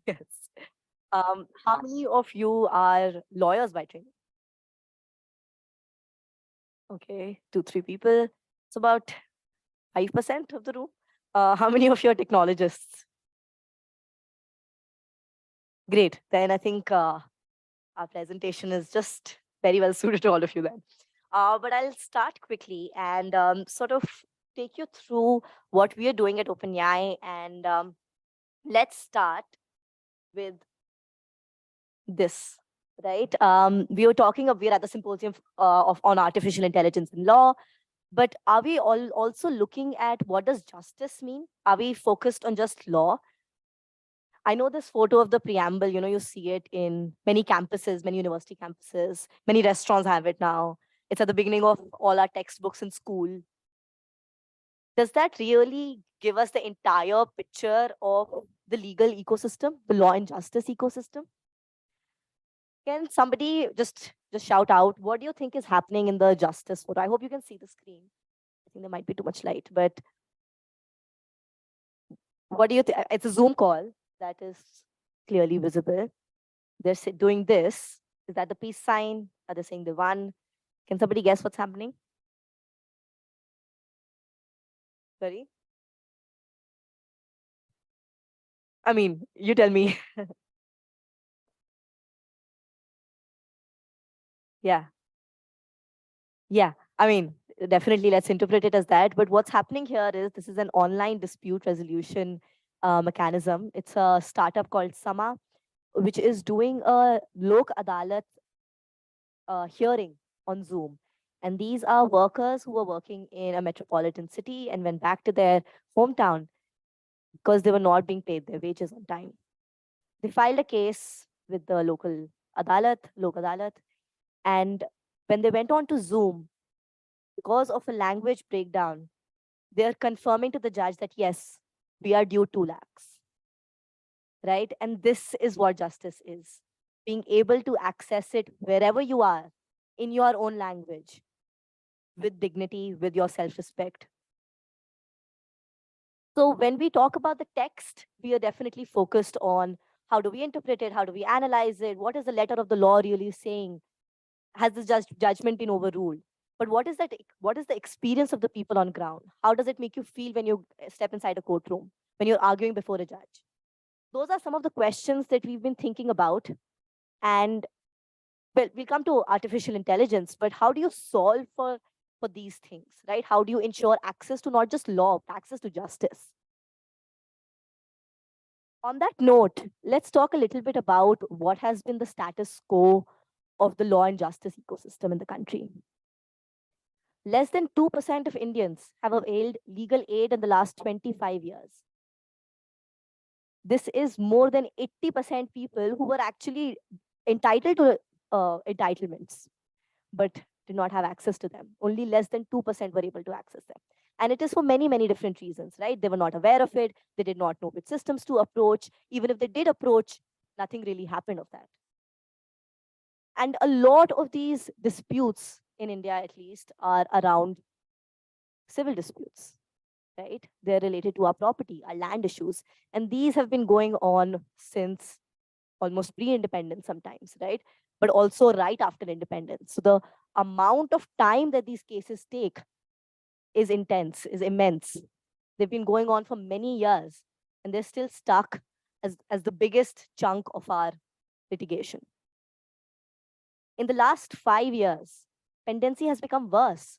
Yes. How many of you are lawyers by training? Okay, 2, 3 people. It's about 5% of the room. How many of you are technologists? Great. Then I think our presentation is just very well suited to all of you then. But I'll start quickly and sort of take you through what we are doing at OpenNyAI. And let's start with this, right? We were talking, we're at the Symposium on Artificial Intelligence in Law. But are we all also looking at what does justice mean? Are we focused on just law? I know this photo of the preamble, you see it in many campuses, many university campuses, many restaurants have it now. It's at the beginning of all our textbooks in school. Does that really give us the entire picture of the legal ecosystem, the law and justice ecosystem? Can somebody just shout out, what do you think is happening in the justice photo? I hope you can see the screen. I think there might be too much light, but what do you think? It's a Zoom call that is clearly visible. They're doing this. Is that the peace sign? Are they saying the one? Can somebody guess what's happening? Sorry? I mean, you tell me. Yeah. Yeah. I mean, definitely let's interpret it as that. But what's happening here is this is an online dispute resolution mechanism. It's a startup called Sama, which is doing a Lok Adalat hearing on Zoom. And these are workers who were working in a metropolitan city and went back to their hometown because they were not being paid their wages on time. They filed a case with the local Adalat, Lok Adalat, and when they went on to Zoom, because of a language breakdown, they're confirming to the judge that, yes, we are due 2 lakhs, right? And this is what justice is, being able to access it wherever you are in your own language, with dignity, with your self-respect. So when we talk about the text, we are definitely focused on how do we interpret it? How do we analyze it? What is the letter of the law really saying? Has this judgment been overruled? But what is that? What is the experience of the people on ground? How does it make you feel when you step inside a courtroom, when you're arguing before a judge? Those are some of the questions that we've been thinking about. And well, we'll come to artificial intelligence, but how do you solve for these things, right? How do you ensure access to not just law, but access to justice? On that note, let's talk a little bit about what has been the status quo of the law and justice ecosystem in the country. Less than 2% of Indians have availed legal aid in the last 25 years. This is more than 80% people who were actually entitled to entitlements, but did not have access to them. Only less than 2% were able to access them. And it is for many, many different reasons, right? They were not aware of it. They did not know which systems to approach. Even if they did approach, nothing really happened of that. And a lot of these disputes in India, at least, are around civil disputes, right? They're related to our property, our land issues. And these have been going on since almost pre-independence sometimes, right? But also right after independence. So the amount of time that these cases take is intense, is immense. They've been going on for many years, and they're still stuck as the biggest chunk of our litigation. In the last 5 years, pendency has become worse.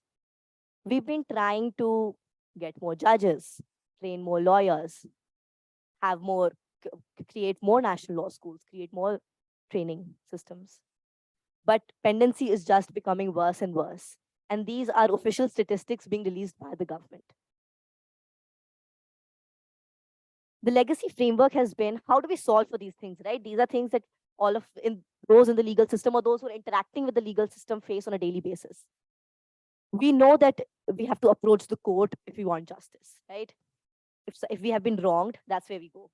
We've been trying to get more judges, train more lawyers, have more, create more national law schools, create more training systems. But pendency is just becoming worse and worse. And these are official statistics being released by the government. The legacy framework has been, how do we solve for these things, right? These are things that all of those in the legal system or those who are interacting with the legal system face on a daily basis. We know that we have to approach the court if we want justice, right? If we have been wronged, that's where we go.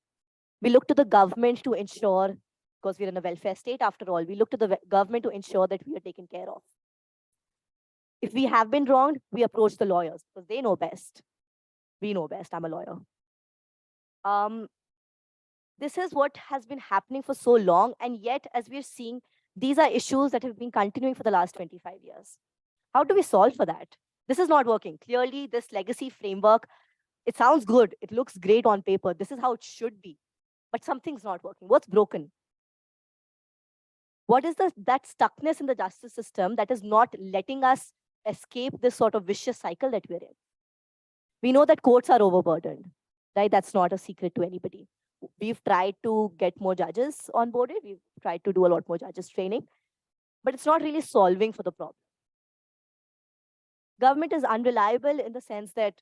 We look to the government to ensure, because we're in a welfare state after all, we look to the government to ensure that we are taken care of. If we have been wronged, we approach the lawyers because they know best. We know best. I'm a lawyer. This is what has been happening for so long. And yet, as we're seeing, these are issues that have been continuing for the last 25 years. How do we solve for that? This is not working. Clearly, this legacy framework, it sounds good. It looks great on paper. This is how it should be. But something's not working. What's broken? What is that stuckness in the justice system that is not letting us escape this sort of vicious cycle that we're in? We know that courts are overburdened, right? That's not a secret to anybody. We've tried to get more judges onboarded. We've tried to do a lot more judges training, but it's not really solving for the problem. Government is unreliable in the sense that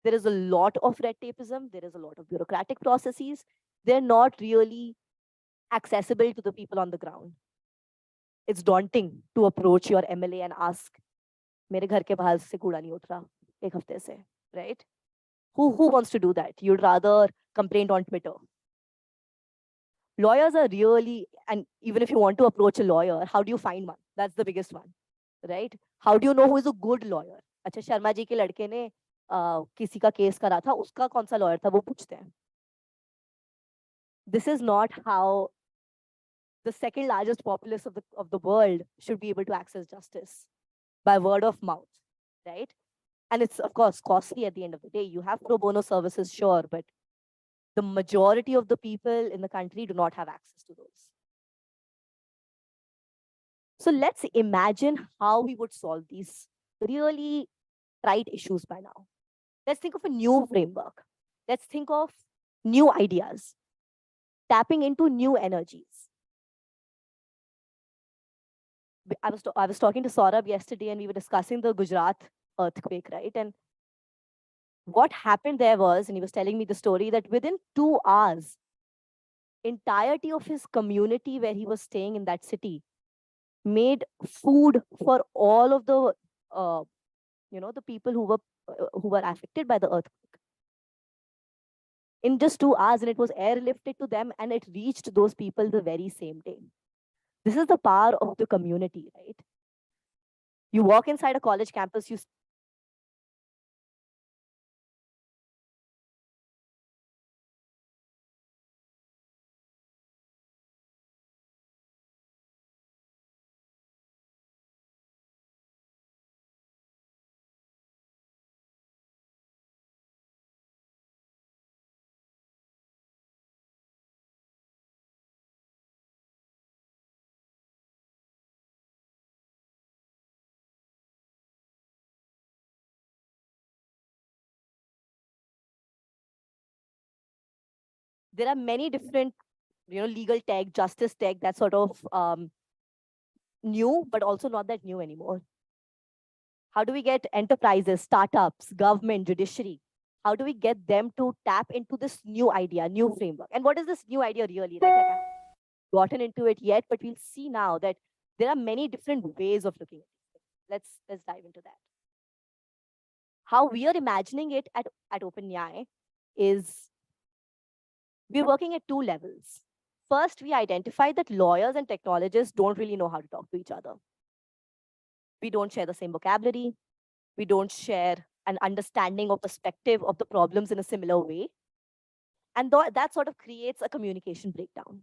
there is a lot of red tapeism. There is a lot of bureaucratic processes. They're not really accessible to the people on the ground. It's daunting to approach your MLA and ask, मेरे घर के बाहर से कूड़ा नहीं उतरा एक हफ्ते से, right? Who wants to do that? You'd rather complain on Twitter. Lawyers are really, and even if you want to approach a lawyer, how do you find one? That's the biggest one, right? How do you know who is a good lawyer? अच्छा शर्मा जी के लड़के ने किसी का case करा था, उसका कौन सा लॉयर था वो पूछते हैं. This is not how the second largest populace of the world should be able to access justice, by word of mouth, right? And it's, of course, costly at the end of the day. You have pro bono services, sure, but the majority of the people in the country do not have access to those. So let's imagine how we would solve these really trite issues by now. Let's think of a new framework. Let's think of new ideas, tapping into new energies. I was talking to Saurabh yesterday, and we were discussing the Gujarat earthquake, right? And what happened there was, and he was telling me the story, that within 2 hours, entirety of his community where he was staying in that city made food for all of the the people who were affected by the earthquake in just 2 hours, and it was airlifted to them, and it reached those people the very same day. This is the power of the community, right? You walk inside a college campus, there are many different legal tech, justice tech, that sort of new, but also not that new anymore. How do we get enterprises, startups, government, judiciary? How do we get them to tap into this new idea, new framework? And what is this new idea really? Right? Like, I haven't gotten into it yet, but we'll see now that there are many different ways of looking at it. Let's dive into that. How we are imagining it at OpenNyAI is we're working at 2 levels. First, we identified that lawyers and technologists don't really know how to talk to each other. We don't share the same vocabulary. We don't share an understanding or perspective of the problems in a similar way. And that sort of creates a communication breakdown.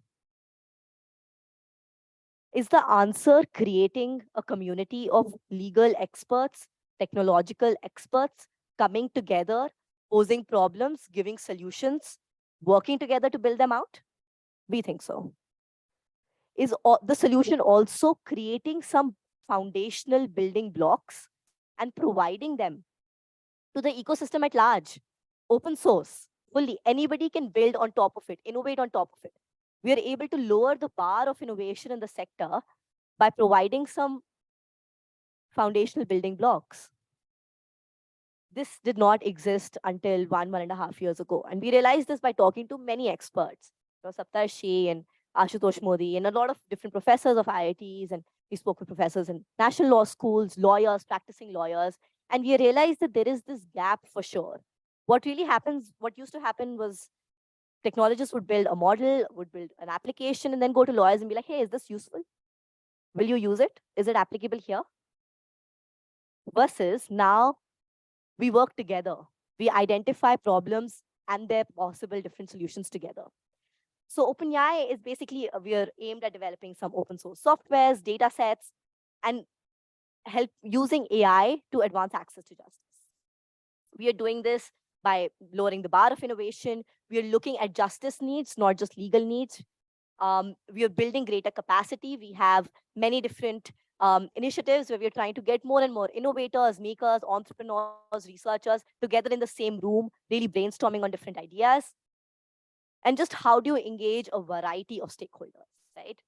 Is the answer creating a community of legal experts, technological experts coming together, posing problems, giving solutions, working together to build them out? We think so. Is the solution also creating some foundational building blocks and providing them to the ecosystem at large, open source, fully? Anybody can build on top of it, innovate on top of it. We are able to lower the bar of innovation in the sector by providing some foundational building blocks. This did not exist until 1.5 years ago. And we realized this by talking to many experts, Saptar Shea and Ashutosh Modi, and a lot of different professors of IITs. And we spoke with professors in national law schools, lawyers, practicing lawyers. And we realized that there is this gap for sure. What really happens, what used to happen was technologists would build a model, would build an application, and then go to lawyers and be like, hey, is this useful? Will you use it? Is it applicable here? Versus now, we work together. We identify problems and their possible different solutions together. So OpenAI is basically, we are aimed at developing some open source softwares, data sets, and help using AI to advance access to justice. We are doing this by lowering the bar of innovation. We are looking at justice needs, not just legal needs. We are building greater capacity. We have many different initiatives where we're trying to get more and more innovators, makers, entrepreneurs, researchers together in the same room, really brainstorming on different ideas. And just how do you engage a variety of stakeholders, right?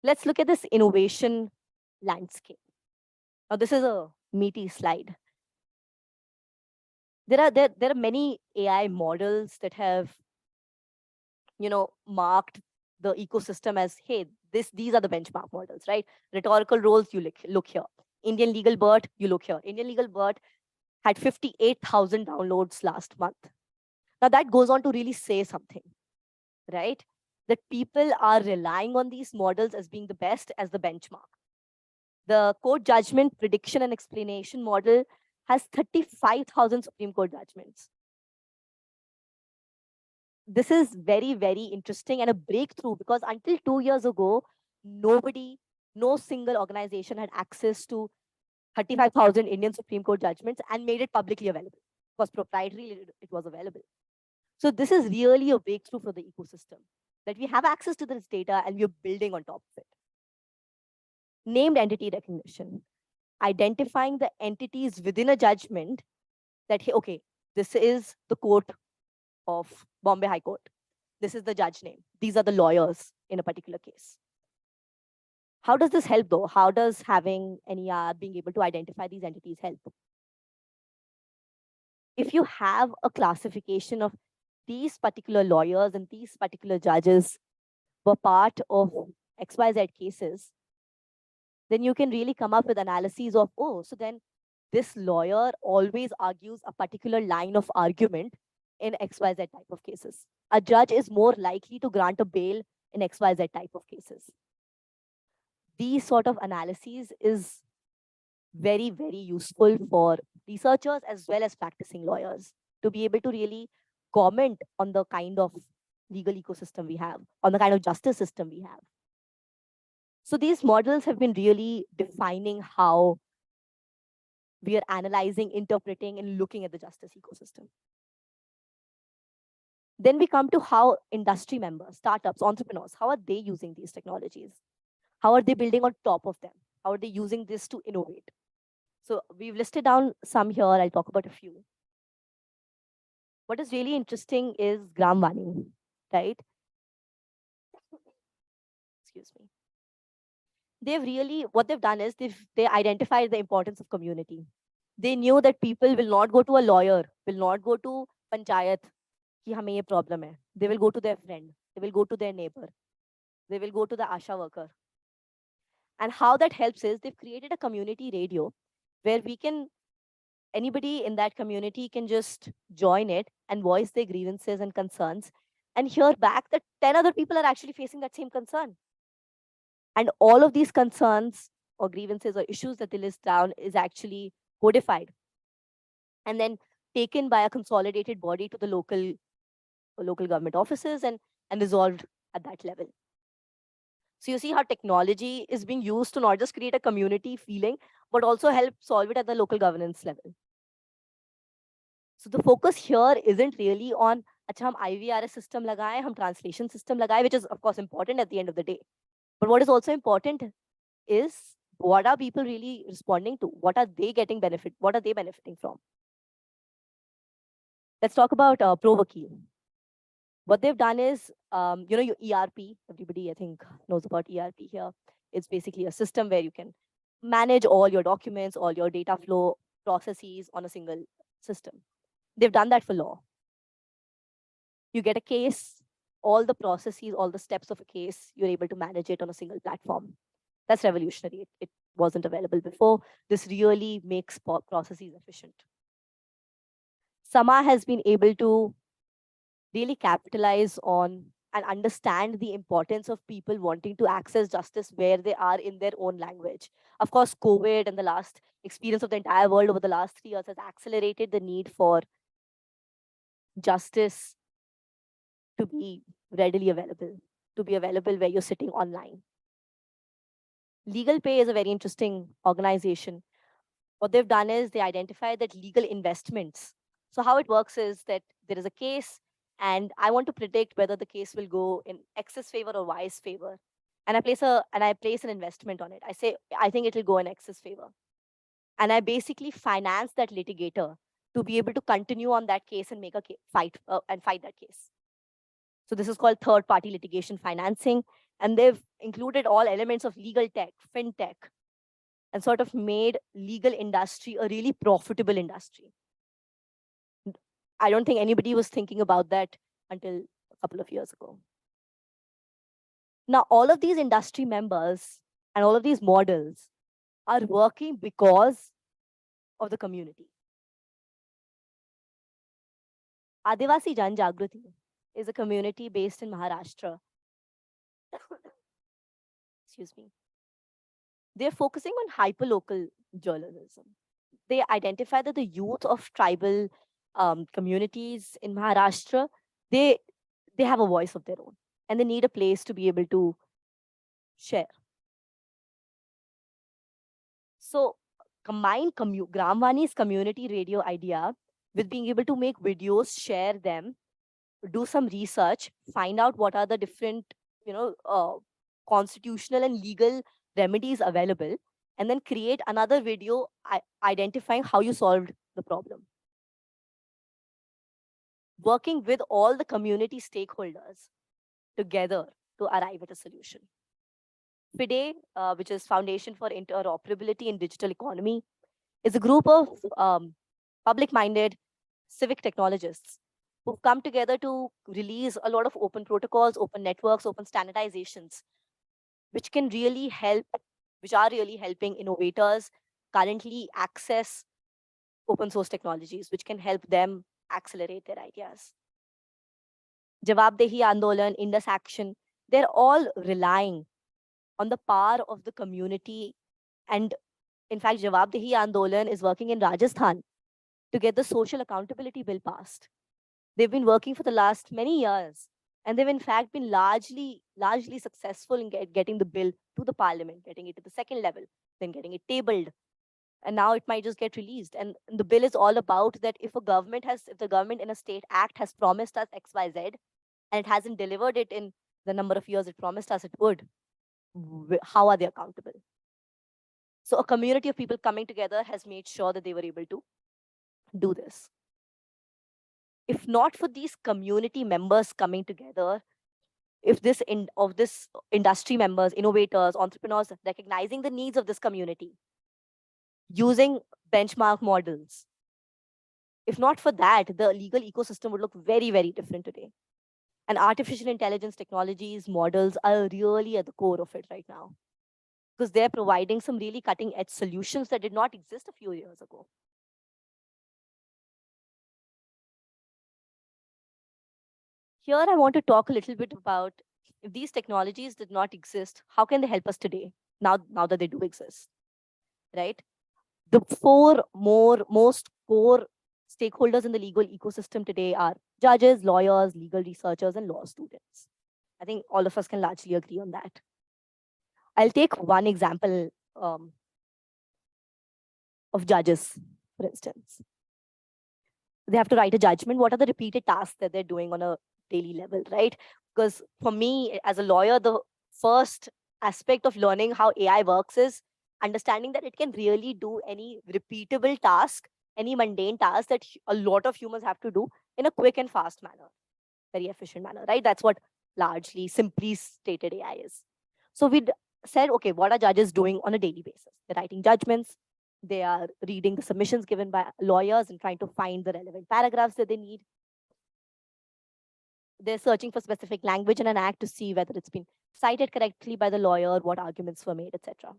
Let's look at this innovation landscape. Now, this is a meaty slide. There are many AI models that have, marked the ecosystem as, hey, these are the benchmark models, right? Rhetorical roles, you look here. Indian Legal BERT, you look here. Indian Legal BERT had 58,000 downloads last month. Now that goes on to really say something, right? That people are relying on these models as being the best as the benchmark. The court judgment prediction and explanation model has 35,000 Supreme Court judgments. This is very, very interesting and a breakthrough, because until 2 years ago, no single organization had access to 35,000 Indian Supreme Court judgments and made it publicly available. It was proprietary, it was available. So this is really a breakthrough for the ecosystem, that we have access to this data and we're building on top of it. Named entity recognition, identifying the entities within a judgment that, hey, okay, this is the court of Bombay High Court. This is the judge name. These are the lawyers in a particular case. How does this help though? How does having NER, being able to identify these entities, help? If you have a classification of these particular lawyers and these particular judges were part of XYZ cases, then you can really come up with analyses of, oh, so then this lawyer always argues a particular line of argument in XYZ type of cases. A judge is more likely to grant a bail in XYZ type of cases. These sort of analyses is very, very useful for researchers as well as practicing lawyers to be able to really comment on the kind of legal ecosystem we have, on the kind of justice system we have. So these models have been really defining how we are analyzing, interpreting, and looking at the justice ecosystem. Then we come to how industry members, startups, entrepreneurs, how are they using these technologies? How are they building on top of them? How are they using this to innovate? So we've listed down some here. I'll talk about a few. What is really interesting is Gram Vani, right? Excuse me. What they've done is they identified the importance of community. They knew that people will not go to a lawyer, will not go to panchayat, कि हमें ये problem है. They will go to their friend. They will go to their neighbor. They will go to the ASHA worker. And how that helps is they've created a community radio where anybody in that community can just join it and voice their grievances and concerns and hear back that 10 other people are actually facing that same concern. And all of these concerns or grievances or issues that they list down is actually codified and then taken by a consolidated body to the local government offices and resolved at that level. So you see how technology is being used to not just create a community feeling, but also help solve it at the local governance level. So the focus here isn't really on, अच्छा हम IVRS system लगाएं, हम translation system लगाएं, which is of course important at the end of the day. But what is also important is, what are people really responding to? What are they getting benefit? What are they benefiting from? Let's talk about ProVakil. What they've done is, your ERP, everybody I think knows about ERP here. It's basically a system where you can manage all your documents, all your data flow processes on a single system. They've done that for law. You get a case, all the processes, all the steps of a case, you're able to manage it on a single platform. That's revolutionary. It wasn't available before. This really makes processes efficient. Sama has been able to really capitalize on and understand the importance of people wanting to access justice where they are in their own language. Of course, COVID and the last experience of the entire world over the last 3 years has accelerated the need for justice to be readily available, to be available where you're sitting online. Legal Pay is a very interesting organization. What they've done is they identify that legal investments. So how it works is that there is a case, and I want to predict whether the case will go in X's favor or Y's favor. And I place an investment on it. I say I think it will go in X's favor. And I basically finance that litigator to be able to continue on that case and make a fight that case. So this is called third-party litigation financing, and they've included all elements of legal tech, fintech, and sort of made legal industry a really profitable industry. I don't think anybody was thinking about that until a couple of years ago. Now, all of these industry members and all of these models are working because of the community. Adivasi Jan Jagruti is a community based in Maharashtra. Excuse me. They're focusing on hyperlocal journalism. They identify that the youth of tribal communities in Maharashtra, they have a voice of their own, and they need a place to be able to share. So combine Gramvani's community radio idea with being able to make videos, share them, do some research, find out what are the different, constitutional and legal remedies available, and then create another video identifying how you solved the problem. Working with all the community stakeholders together to arrive at a solution. FIDE, which is Foundation for Interoperability in Digital Economy, is a group of public-minded civic technologists who've come together to release a lot of open protocols, open networks, open standardizations, which are really helping innovators currently access open source technologies, which can help them accelerate their ideas. Jawabdehi Andolan, Indus Action, they're all relying on the power of the community. And in fact, Jawabdehi Andolan is working in Rajasthan to get the social accountability bill passed. They've been working for the last many years, and they've in fact been largely successful in getting the bill to the parliament, getting it to the second level, then getting it tabled. And now it might just get released. And the bill is all about that if the government in a state act has promised us XYZ, and it hasn't delivered it in the number of years it promised us it would, how are they accountable? So a community of people coming together has made sure that they were able to do this. If not for these community members coming together, if this industry members, innovators, entrepreneurs recognizing the needs of this community, using benchmark models, if not for that, the legal ecosystem would look very, very different today. And artificial intelligence technologies, models are really at the core of it right now, because they're providing some really cutting edge solutions that did not exist a few years ago. Here, I want to talk a little bit about if these technologies did not exist, how can they help us today, now that they do exist, right? The four most core stakeholders in the legal ecosystem today are judges, lawyers, legal researchers, and law students. I think all of us can largely agree on that. I'll take one example of judges, for instance. They have to write a judgment. What are the repeated tasks that they're doing on a daily level, right? Because for me, as a lawyer, the first aspect of learning how AI works is understanding that it can really do any repeatable task, any mundane task that a lot of humans have to do in a quick and fast manner, very efficient manner, right? That's what largely, simply stated, AI is. So we said, okay, what are judges doing on a daily basis? They're writing judgments. They are reading the submissions given by lawyers and trying to find the relevant paragraphs that they need. They're searching for specific language in an act to see whether it's been cited correctly by the lawyer, what arguments were made, etc.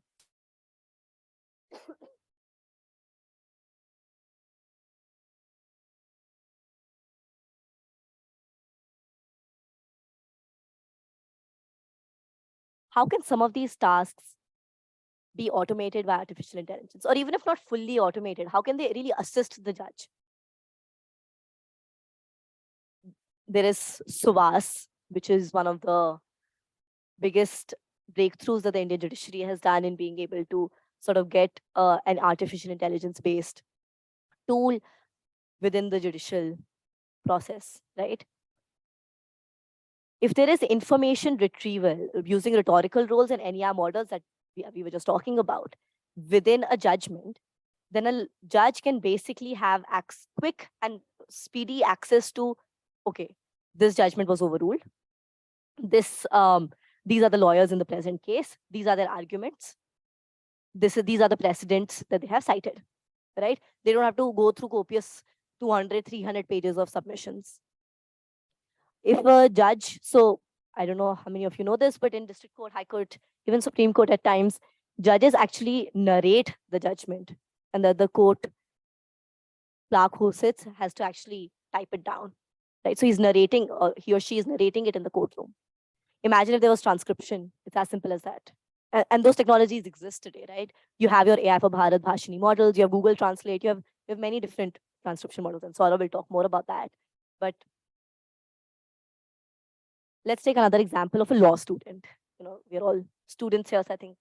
How can some of these tasks be automated by artificial intelligence? Or even if not fully automated, how can they really assist the judge? There is SUVAS, which is one of the biggest breakthroughs that the Indian judiciary has done in being able to sort of get an artificial intelligence based tool within the judicial process, right? If there is information retrieval using rhetorical roles and NER models that we were just talking about within a judgment, then a judge can basically have quick and speedy access to, okay, this judgment was overruled. These are the lawyers in the present case. These are their arguments. These are the precedents that they have cited, right? They don't have to go through copious 200, 300 pages of submissions. If a judge, so I don't know how many of you know this, but in district court, high court, even Supreme Court at times, judges actually narrate the judgment, and the court clerk who sits has to actually type it down, right? So he's narrating, he or she is narrating it in the courtroom. Imagine if there was transcription. It's as simple as that. And those technologies exist today, right? You have your AI for Bharat Bhashini models, you have Google Translate, you have many different transcription models, and Saurabh will talk more about that. But let's take another example of a law student. We're all students here, so I think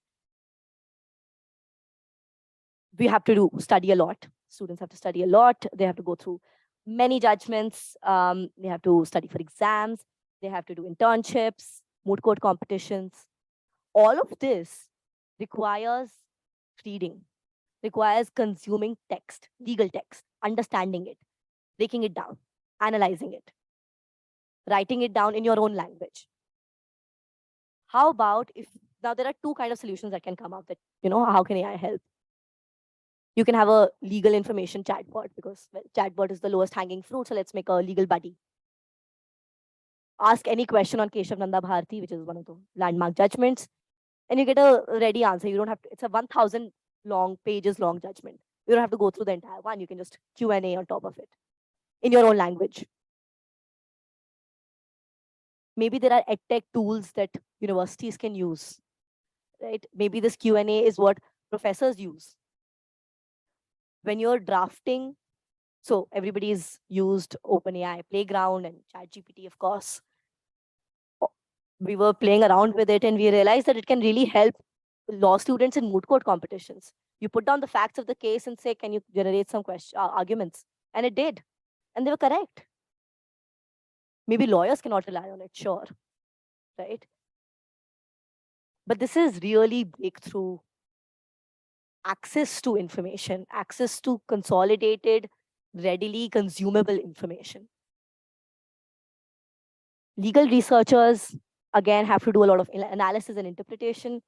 we have to study a lot. Students have to study a lot. They have to go through many judgments. They have to study for exams. They have to do internships, moot court competitions. All of this requires reading, requires consuming text, legal text, understanding it, breaking it down, analyzing it, writing it down in your own language. How about if now there are two kinds of solutions that can come out that, how can AI help? You can have a legal information chatbot because chatbot is the lowest hanging fruit. So let's make a legal buddy. Ask any question on Keshav Nanda Bharati, which is one of the landmark judgments, and you get a ready answer. You don't have to, it's a 1,000 pages long judgment. You don't have to go through the entire one. You can just Q&A on top of it in your own language. Maybe there are edtech tools that universities can use, right? Maybe this Q&A is what professors use. When you're drafting, so everybody's used OpenAI Playground and ChatGPT, of course. We were playing around with it and we realized that it can really help law students in moot court competitions. You put down the facts of the case and say, can you generate some arguments? And it did. And they were correct. Maybe lawyers cannot rely on it, sure, right? But this is really breakthrough access to information, access to consolidated, readily consumable information. Legal researchers, again, have to do a lot of analysis and interpretation,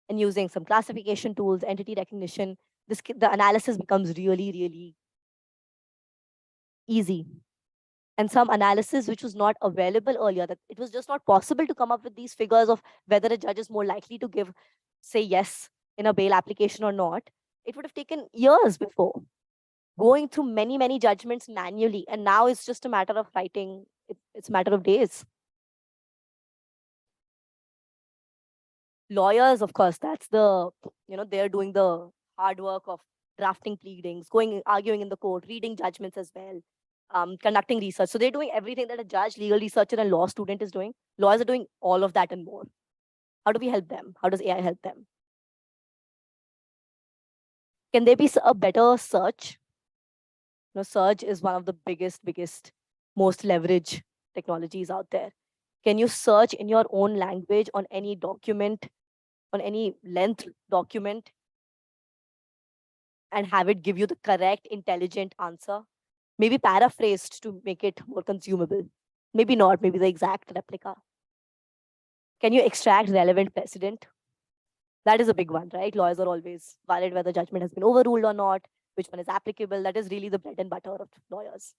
and using some classification tools, entity recognition, the analysis becomes really, really easy. And some analysis which was not available earlier, that it was just not possible to come up with these figures of whether a judge is more likely to say yes in a bail application or not. It would have taken years before, going through many, many judgments manually. And now it's just a matter of writing. It's a matter of days. Lawyers, of course, that's they're doing the hard work of drafting pleadings, arguing in the court, reading judgments as well, conducting research. So they're doing everything that a judge, legal researcher, and law student is doing. Lawyers are doing all of that and more. How do we help them? How does AI help them? Can there be a better search? Search is one of the biggest, most leverage technologies out there. Can you search in your own language on any document, on any length document, and have it give you the correct, intelligent answer? Maybe paraphrased to make it more consumable. Maybe not, maybe the exact replica. Can you extract relevant precedent? That is a big one, right? Lawyers are always worried whether judgment has been overruled or not, which one is applicable. That is really the bread and butter of lawyers.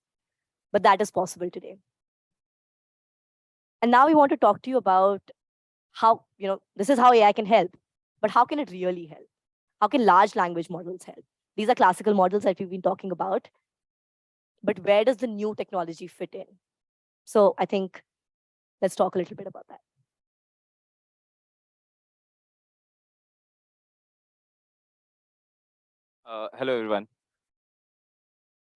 But that is possible today. And now we want to talk to you about how, this is how AI can help, but how can it really help? How can large language models help? These are classical models that we've been talking about, but where does the new technology fit in? So I think let's talk a little bit about that. Hello, everyone.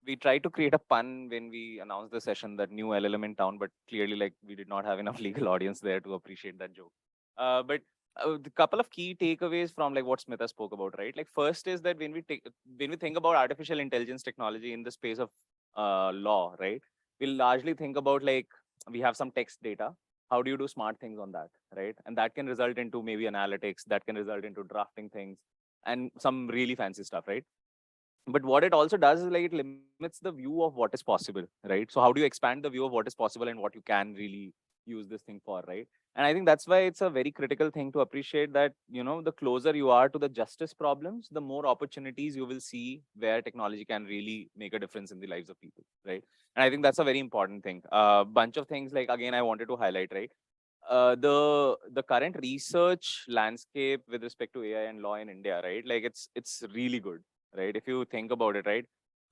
we tried to create a pun when we announced the session that new LLM in town, but clearly like we did not have enough legal audience there to appreciate that joke. But the couple of key takeaways from like what Smita spoke about, right? Like first is that when we think about artificial intelligence technology in the space of law, right? We largely think about like we have some text data. How do you do smart things on that, right? And that can result into maybe analytics, that can result into drafting things and some really fancy stuff, right? But what it also does is like it limits the view of what is possible, right? So how do you expand the view of what is possible and what you can really use this thing for, right? And I think that's why it's a very critical thing to appreciate that, the closer you are to the justice problems, the more opportunities you will see where technology can really make a difference in the lives of people, right? And I think that's a very important thing. Bunch of things like, again, I wanted to highlight, right? The current research landscape with respect to AI and law in India, right? Like it's really good, right? If you think about it, right?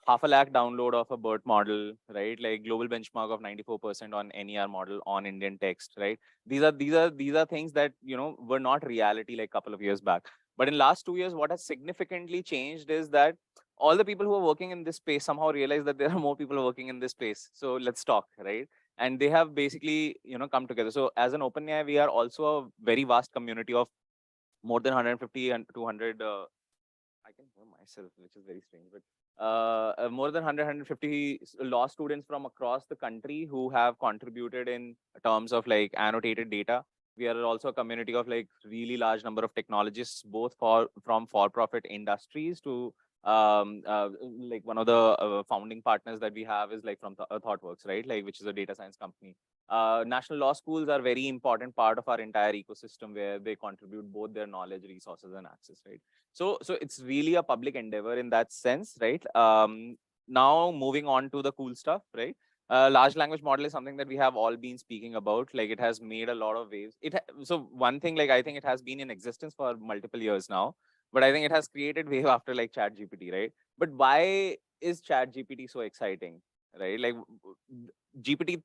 Half a lakh download of a BERT model, right? Like global benchmark of 94% on NER model on Indian text, right? These are things that were not reality like a couple of years back. But in last 2 years, what has significantly changed is that all the people who are working in this space somehow realize that there are more people working in this space. So let's talk, right? And they have basically come together. So as an OpenAI, we are also a very vast community of more than 150 and 200. I can hear myself, which is very strange, but more than 150 law students from across the country who have contributed in terms of like annotated data. We are also a community of like really large number of technologists, both from for-profit industries to like one of the founding partners that we have is like from ThoughtWorks, right? Like which is a data science company. National law schools are very important part of our entire ecosystem where they contribute both their knowledge, resources, and access, right? So it's really a public endeavor in that sense, right? Now moving on to the cool stuff, right? Large language model is something that we have all been speaking about. Like it has made a lot of waves. So one thing, like I think it has been in existence for multiple years now, but I think it has created wave after like Chat GPT, right? But why is Chat GPT so exciting, right? Like GPT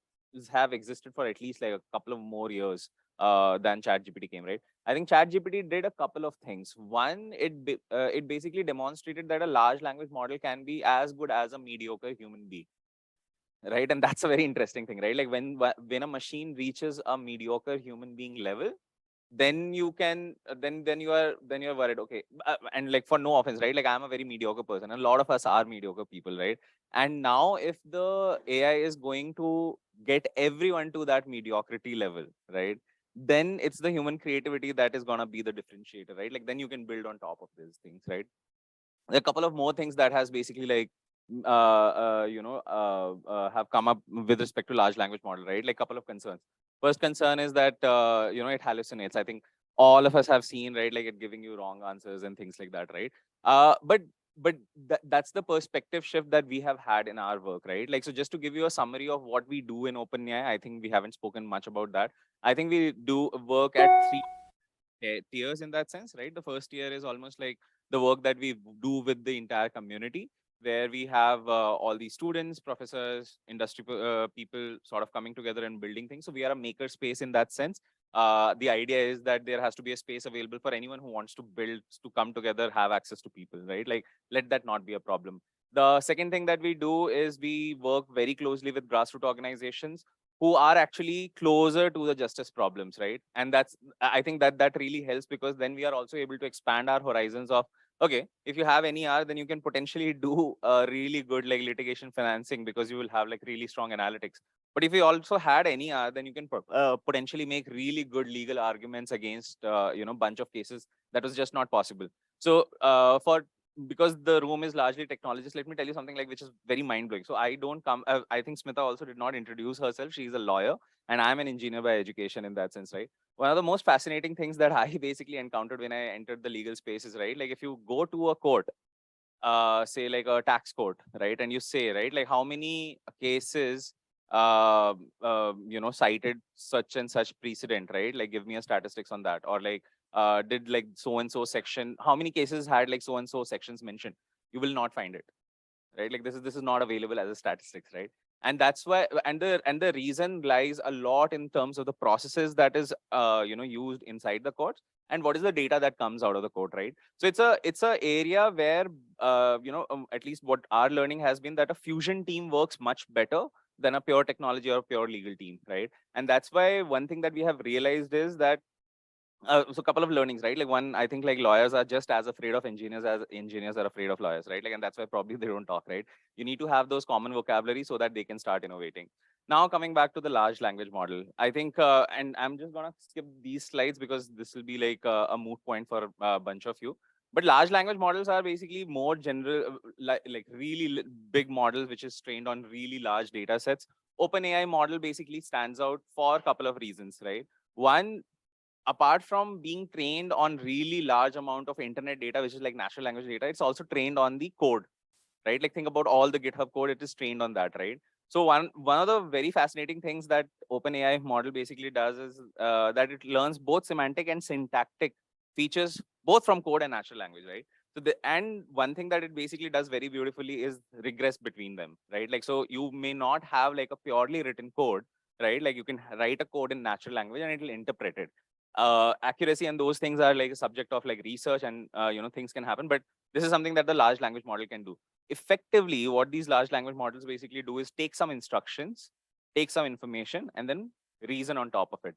have existed for at least like a couple of more years than Chat GPT came, right? I think Chat GPT did a couple of things. One, it basically demonstrated that a large language model can be as good as a mediocre human being, right? And that's a very interesting thing, right? Like when a machine reaches a mediocre human being level, then you can then you're worried, okay. And like for no offense, right? Like I'm a very mediocre person. A lot of us are mediocre people, right? And now if the AI is going to get everyone to that mediocrity level, right? Then it's the human creativity that is gonna be the differentiator, right? Like then you can build on top of these things, right? There are a couple of more things that has basically like have come up with respect to large language model, right? Like couple of concerns. First concern is that it hallucinates. I think all of us have seen, right? Like it giving you wrong answers and things like that, right? But that's the perspective shift that we have had in our work, right? Like, so just to give you a summary of what we do in OpenAI, I think we haven't spoken much about that. I think we do work at three tiers in that sense, right? The first tier is almost like the work that we do with the entire community, where we have all these students, professors, industry people sort of coming together and building things. So we are a maker space in that sense. The idea is that there has to be a space available for anyone who wants to build, to come together, have access to people, right? Like, let that not be a problem. The second thing that we do is we work very closely with grassroots organizations who are actually closer to the justice problems, right? And I think that really helps, because then we are also able to expand our horizons of, okay, if you have NER, then you can potentially do a really good like litigation financing, because you will have like really strong analytics. But if you also had NER, then you can potentially make really good legal arguments against bunch of cases that was just not possible. So for because the room is largely technologists, let me tell you something like which is very mind blowing. So I don't come. I think Smita also did not introduce herself. She's a lawyer, and I'm an engineer by education in that sense, right? One of the most fascinating things that I basically encountered when I entered the legal space is, right, like if you go to a court, say like a tax court, right, and you say, right, like how many cases cited such and such precedent, right? Like give me a statistics on that. Or like did like so and so section, how many cases had like so and so sections mentioned? You will not find it, right? Like this is not available as a statistics, right? And that's why, and the reason lies a lot in terms of the processes that is used inside the code, and what is the data that comes out of the code, right? So it's a area where at least what our learning has been, that a fusion team works much better than a pure technology or pure legal team, right? And that's why one thing that we have realized is that so a couple of learnings, right? Like one, I think like lawyers are just as afraid of engineers as engineers are afraid of lawyers, right? Like, and that's why probably they don't talk, right? You need to have those common vocabulary so that they can start innovating. Now coming back to the large language model, I think, and I'm just gonna skip these slides because this will be like a moot point for a bunch of you. But large language models are basically more general, like really big models, which is trained on really large data sets. OpenAI model basically stands out for a couple of reasons, right? One, apart from being trained on really large amount of internet data, which is like natural language data, it's also trained on the code, right? Like think about all the GitHub code, it is trained on that, right? So one of the very fascinating things that OpenAI model basically does is that it learns both semantic and syntactic features, both from code and natural language, right? And one thing that it basically does very beautifully is regress between them, right? Like, so you may not have like a purely written code, right? Like you can write a code in natural language and it'll interpret it. Accuracy and those things are like a subject of like research, and things can happen, but this is something that the large language model can do effectively. What these large language models basically do is take some instructions, take some information, and then reason on top of it.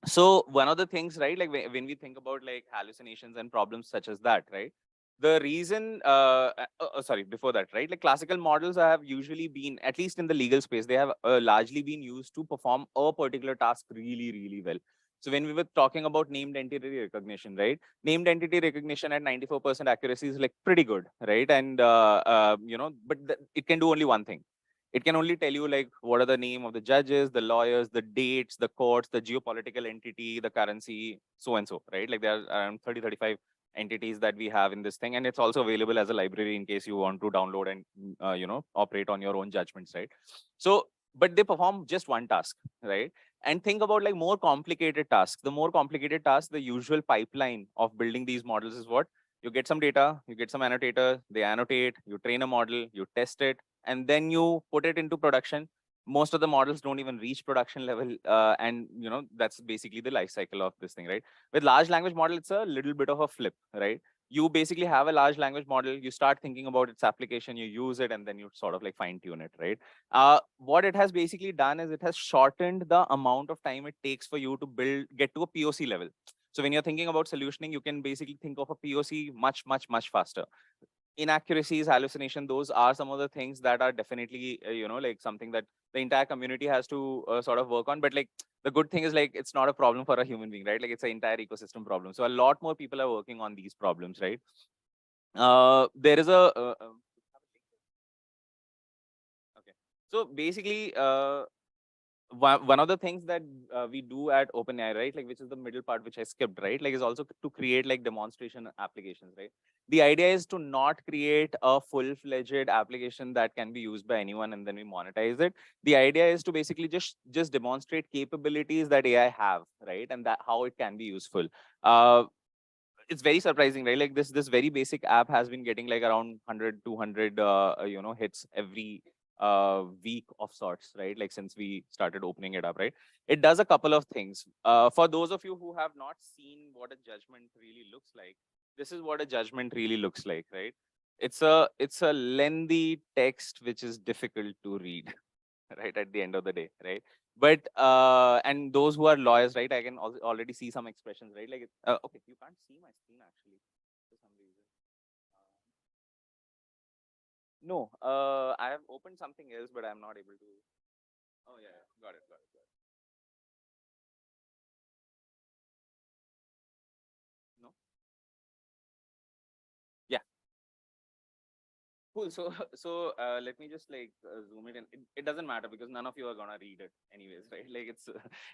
So one of the things, right, like when we think about like hallucinations and problems such as that, right? The reason, sorry, before that, right? Like classical models have usually been, at least in the legal space, they have largely been used to perform a particular task really, really well. So when we were talking about named entity recognition, right? Named entity recognition at 94% accuracy is like pretty good, right? And, but it can do only one thing. It can only tell you like what are the name of the judges, the lawyers, the dates, the courts, the geopolitical entity, the currency, so and so, right? Like there are around 30, 35 entities that we have in this thing. And it's also available as a library in case you want to download and, operate on your own judgments, right? So, but they perform just one task, right? And think about like more complicated tasks. The more complicated tasks, the usual pipeline of building these models is what? You get some data, you get some annotator, they annotate, you train a model, you test it, and then you put it into production. Most of the models don't even reach production level, and that's basically the life cycle of this thing, right? With large language model, it's a little bit of a flip, right? You basically have a large language model, you start thinking about its application, you use it, and then you sort of like fine tune it, right? What it has basically done is it has shortened the amount of time it takes for you to get to a POC level. So when you're thinking about solutioning, you can basically think of a POC much, much, much faster. Inaccuracies, hallucination, those are some of the things that are definitely like something that the entire community has to sort of work on. But like the good thing is like it's not a problem for a human being, right? Like it's an entire ecosystem problem, so a lot more people are working on these problems, right? There is a okay. So basically, one of the things that we do at OpenAI, right, like which is the middle part which I skipped, right, like is also to create like demonstration applications, right? The idea is to not create a full-fledged application that can be used by anyone and then we monetize it. The idea is to basically just demonstrate capabilities that AI have, right, and that how it can be useful. Uh, it's very surprising, right? Like this very basic app has been getting like around 100, 200, hits every week of sorts, right? Like since we started opening it up, right? It does a couple of things. For those of you who have not seen what a judgment really looks like, this is what a judgment really looks like, right? It's a lengthy text which is difficult to read, right, at the end of the day, right? But and those who are lawyers, right, I can already see some expressions, right? Like okay, you can't see my screen actually for some reason. No, I have opened something else, but I'm not able to. Oh yeah, yeah. Got it. No. Yeah. Cool. So, let me just like zoom it in. It doesn't matter because none of you are gonna read it anyways, right? Like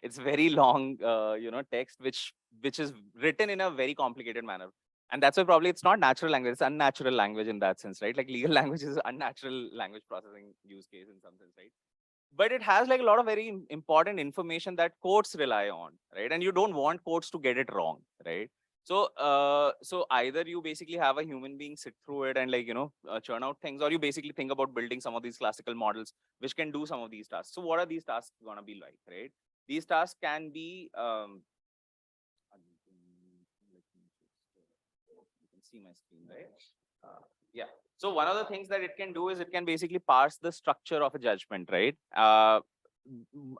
it's very long, text which is written in a very complicated manner, and that's why probably it's not natural language. It's unnatural language in that sense, right? Like legal language is unnatural language processing use case in some sense, right? But it has like a lot of very important information that courts rely on, right? And you don't want courts to get it wrong, right? So either you basically have a human being sit through it and like, churn out things, or you basically think about building some of these classical models which can do some of these tasks. So what are these tasks gonna be like, right? These tasks can be, you can see my screen, right? Yeah. So one of the things that it can do is it can basically parse the structure of a judgment, right?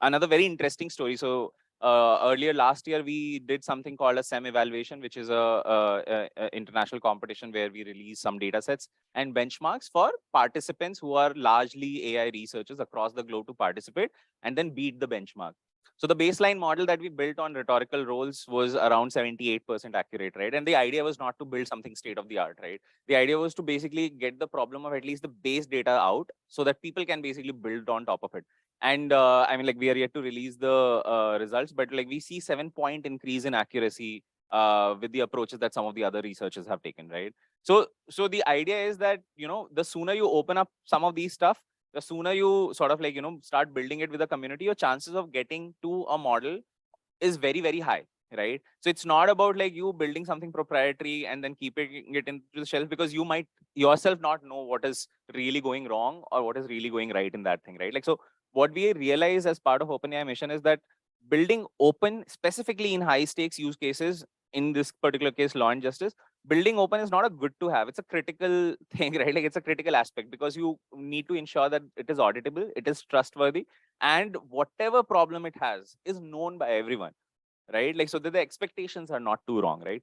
Another very interesting story. So earlier last year, we did something called a SEM evaluation, which is a international competition where we release some data sets and benchmarks for participants who are largely AI researchers across the globe to participate and then beat the benchmark. So the baseline model that we built on rhetorical roles was around 78% accurate, right? And the idea was not to build something state of the art, right? The idea was to basically get the problem of at least the base data out so that people can basically build on top of it. And I mean, like, we are yet to release the results, but like we see 7-point increase in accuracy with the approaches that some of the other researchers have taken, right? So the idea is that, the sooner you open up some of these stuff, the sooner you sort of like, start building it with the community, your chances of getting to a model is very, very high, right? So it's not about like you building something proprietary and then keeping it into the shelf, because you might yourself not know what is really going wrong or what is really going right in that thing, right? Like, so what we realize as part of OpenAI mission is that building open, specifically in high stakes use cases, in this particular case, law and justice, building open is not a good to have. It's a critical thing, right? Like, it's a critical aspect because you need to ensure that it is auditable, it is trustworthy, and whatever problem it has is known by everyone, right? Like, so that the expectations are not too wrong, right?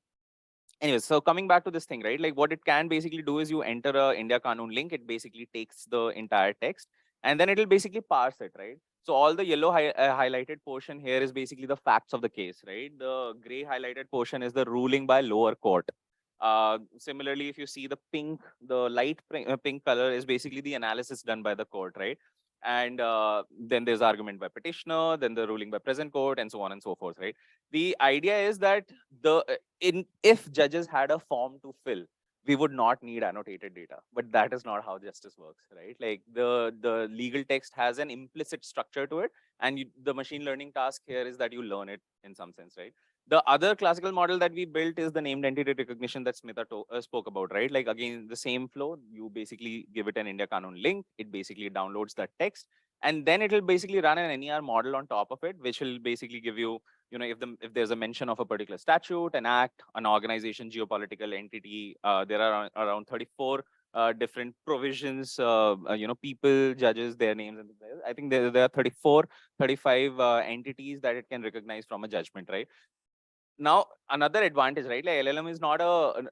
Anyways, so coming back to this thing, right? Like, what it can basically do is you enter a India Kanun link. It basically takes the entire text and then it'll basically parse it, right? So all the yellow highlighted portion here is basically the facts of the case, right? The gray highlighted portion is the ruling by lower court. Similarly, if you see the pink, the light pink color is basically the analysis done by the court, right? And then there's argument by petitioner, then the ruling by present court, and so on and so forth, right? The idea is that if judges had a form to fill, we would not need annotated data, but that is not how justice works, right? Like, the legal text has an implicit structure to it, and the machine learning task here is that you learn it in some sense, right? The other classical model that we built is the named entity recognition that Smita spoke about, right? Like, again, the same flow. You basically give it an India Kanun link. It basically downloads that text, and then it will basically run an NER model on top of it, which will basically give you, if there's a mention of a particular statute, an act, an organization, geopolitical entity, there are around 34 different provisions, people, judges, their names, and I think there are 34, 35 entities that it can recognize from a judgment, right? Now, another advantage, right? Like, LLM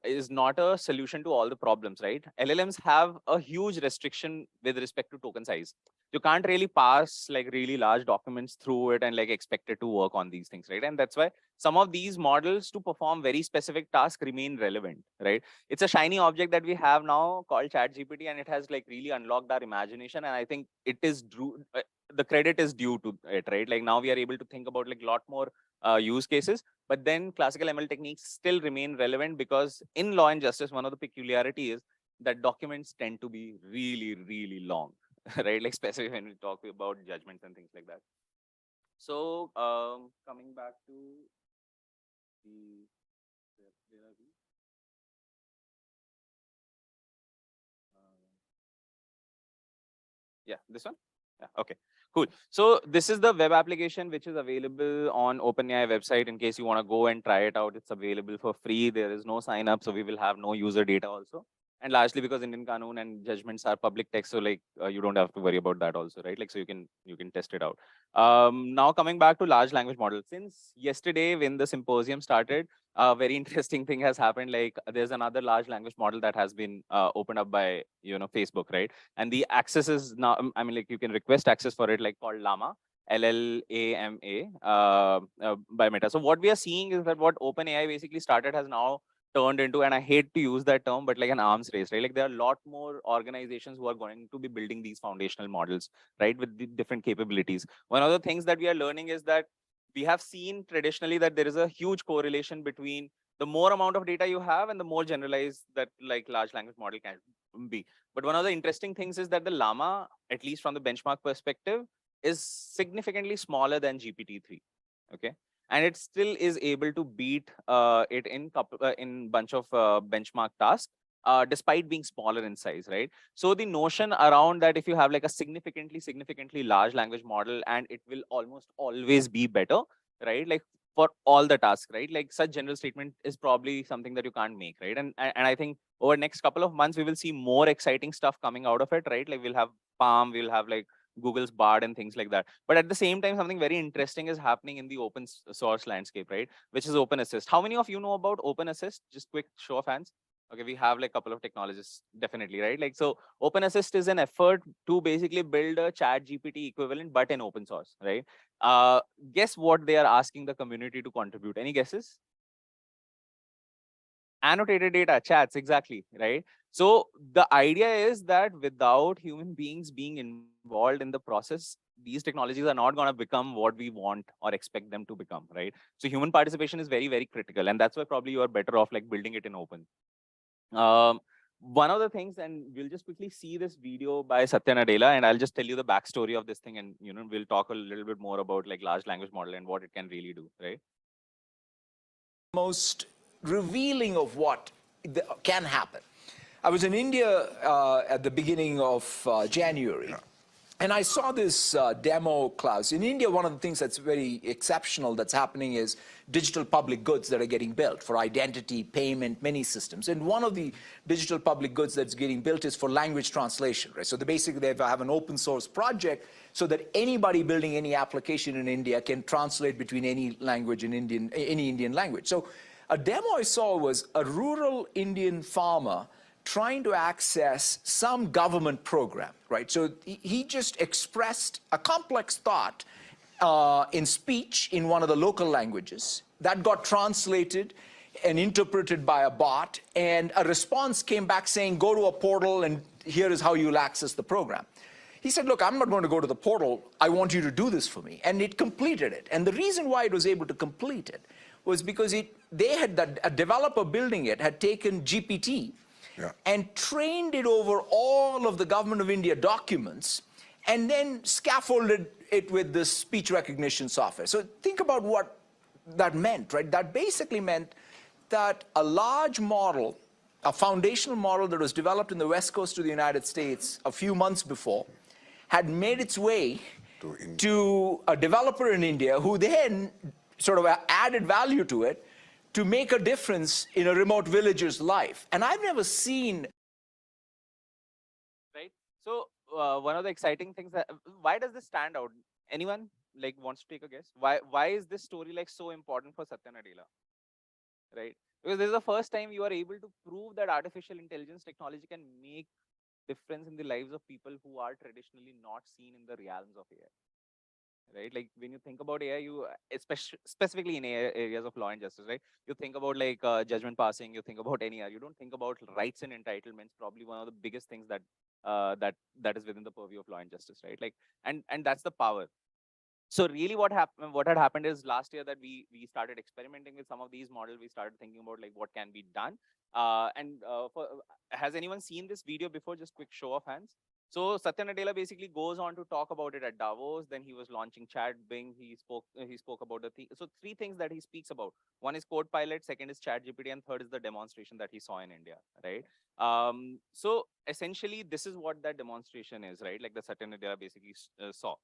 is not a solution to all the problems, right? LLMs have a huge restriction with respect to token size. You can't really pass like really large documents through it and like expect it to work on these things, right? And that's why some of these models to perform very specific tasks remain relevant, right? It's a shiny object that we have now called ChatGPT, and it has like really unlocked our imagination. And I think it is the credit is due to it, right? Like, now we are able to think about like a lot more use cases, but then classical ML techniques still remain relevant because in law and justice, one of the peculiarity is that documents tend to be really, really long, right? Like, especially when we talk about judgments and things like that. So coming back to the, where are we? Yeah, this one. Yeah, okay, cool. So this is the web application which is available on OpenAI website. In case you want to go and try it out, it's available for free. There is no sign up, so we will have no user data also. And largely because Indian Kanun and judgments are public text, so like you don't have to worry about that also, right? Like, so you can test it out. Now coming back to large language models, since yesterday when the symposium started, a very interesting thing has happened. Like, there's another large language model that has been opened up by Facebook, right? And the access is now, I mean, like, you can request access for it, like, called Llama, LLAMA, by Meta. So what we are seeing is that what OpenAI basically started has now turned into, and I hate to use that term, but like an arms race, right? Like, there are a lot more organizations who are going to be building these foundational models, right, with the different capabilities. One of the things that we are learning is that we have seen traditionally that there is a huge correlation between the more amount of data you have and the more generalized that like large language model can be. But one of the interesting things is that the Llama, at least from the benchmark perspective, is significantly smaller than GPT-3. Okay. and it still is able to beat it in bunch of benchmark tasks, despite being smaller in size, right? So the notion around that if you have like a significantly large language model, and it will almost always be better, right? Like for all the tasks, right? Like such general statement is probably something that you can't make, right? And I think over next couple of months we will see more exciting stuff coming out of it, right? Like we'll have Palm, we'll have like Google's Bard and things like that. But at the same time, something very interesting is happening in the open source landscape, right? Which is Open Assist. How many of you know about Open Assist? Just quick show of hands. Okay, we have like a couple of technologists, definitely, right? Like, so Open Assist is an effort to basically build a chat GPT equivalent, but in open source, right? Guess what they are asking the community to contribute? Any guesses? Annotated data, chats, exactly, right? So the idea is that without human beings being involved in the process, these technologies are not going to become what we want or expect them to become, right? So human participation is very, very critical, and that's why probably you are better off like building it in open. One of the things, and we'll just quickly see this video by Satya Nadella, and I'll just tell you the backstory of this thing, and we'll talk a little bit more about like large language model and what it can really do, right? Most revealing of what can happen. I was in India at the beginning of January, and I saw this demo class. In India, one of the things that's very exceptional that's happening is digital public goods that are getting built for identity, payment, many systems. And one of the digital public goods that's getting built is for language translation, right? So basically they have an open source project so that anybody building any application in India can translate between any language in any Indian language. So a demo I saw was a rural Indian farmer trying to access some government program, right? So he just expressed a complex thought in speech in one of the local languages that got translated and interpreted by a bot, and a response came back saying, go to a portal and here is how you'll access the program. He said, look, I'm not going to go to the portal. I want you to do this for me. And it completed it. And the reason why it was able to complete it was because a developer building it had taken GPT and trained it over all of the Government of India documents, and then scaffolded it with this speech recognition software. So think about what that meant, right? That basically meant that a large model, a foundational model that was developed in the West Coast of the United States a few months before, had made its way to a developer in India who then sort of added value to it to make a difference in a remote villager's life. And I've never seen. Right. So one of the exciting things that, why does this stand out? Anyone like wants to take a guess? Why is this story like so important for Satya Nadella? Right. Because this is the first time you are able to prove that artificial intelligence technology can make difference in the lives of people who are traditionally not seen in the realms of AI. Right? Like when you think about AI, you specifically in AI areas of law and justice, right? You think about like judgment passing, you think about NER, you don't think about rights and entitlements, probably one of the biggest things that that is within the purview of law and justice, right? Like, and that's the power. So really what had happened is last year that we started experimenting with some of these models. We started thinking about like what can be done. Has anyone seen this video before? Just quick show of hands. So Satya Nadella basically goes on to talk about it at Davos. Then he was launching Chat Bing. He spoke about so three things that he speaks about. One is Code Pilot, second is Chat GPT, and third is the demonstration that he saw in India, right? So essentially, this is what that demonstration is, right? Like the Satya Nadella basically saw.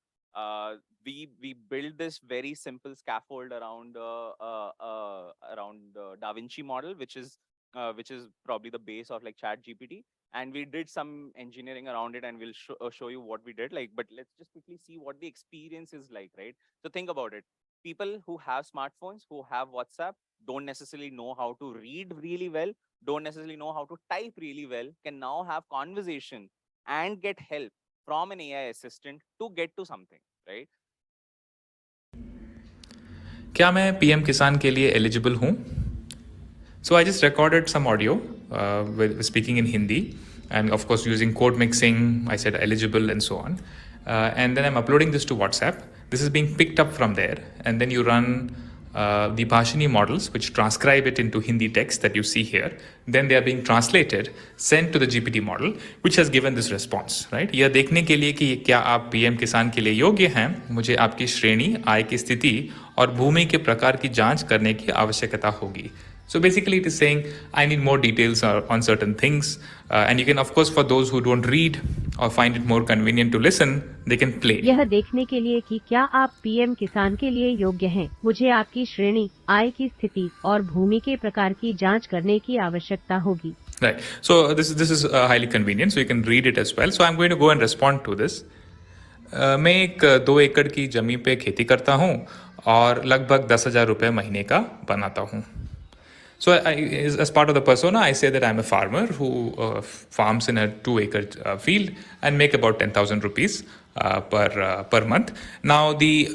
We built this very simple scaffold around Da Vinci model, which is probably the base of like Chat GPT, and we did some engineering around it, and we'll show you what we did. Like, but let's just quickly see what the experience is like, right? So think about it. People who have smartphones, who have WhatsApp, don't necessarily know how to read really well, don't necessarily know how to type really well, can now have conversation and get help from an AI assistant to get to something, right? क्या मैं PM किसान के लिए eligible हूँ? So I just recorded some audio with speaking in Hindi, and of course using code mixing, I said eligible and so on. And then I'm uploading this to WhatsApp. This is being picked up from there, and then you run the Bhashini models, which transcribe it into Hindi text that you see here. Then they are being translated, sent to the GPT model, which has given this response, right? यह देखने के लिए कि क्या आप PM किसान के लिए योग्य हैं, मुझे आपकी श्रेणी, आय की स्थिति और भूमि के प्रकार की जांच करने की आवश्यकता होगी. So basically, it is saying I need more details on certain things, and you can, of course, for those who don't read or find it more convenient to listen, they can play. यह देखने के लिए कि क्या आप PM किसान के लिए योग्य हैं, मुझे आपकी श्रेणी, आय की स्थिति और भूमि के प्रकार की जांच करने की आवश्यकता होगी. Right. So this is highly convenient. So you can read it as well. So I'm going to go and respond to this. मैं एक 2 एकड़ की जमीन पे खेती करता हूँ और लगभग 10,000 रुपये महीने का बनाता हूँ. So as part of the persona, I say that I'm a farmer who farms in a 2 acre field and make about 10,000 rupees per month. Now the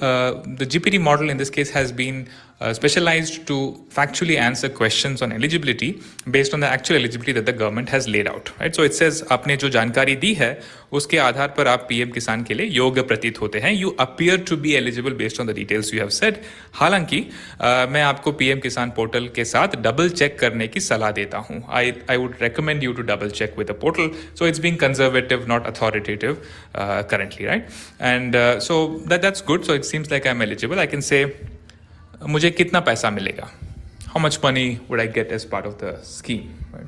GPT model in this case has been specialized to factually answer questions on eligibility based on the actual eligibility that the government has laid out, right? So it says आपने जो जानकारी दी है उसके आधार पर आप PM किसान के लिए योग्य प्रतीत होते हैं. You appear to be eligible based on the details you have said. हालांकि मैं आपको पीएम किसान पोर्टल के साथ डबल चेक करने की सलाह देता हूं. I would recommend you to double check with the portal. So it's being conservative, not authoritative currently, right? And so that's good. So it seems like I'm eligible. I can say मुझे कितना पैसा मिलेगा, how much money would I get as part of the scheme, right?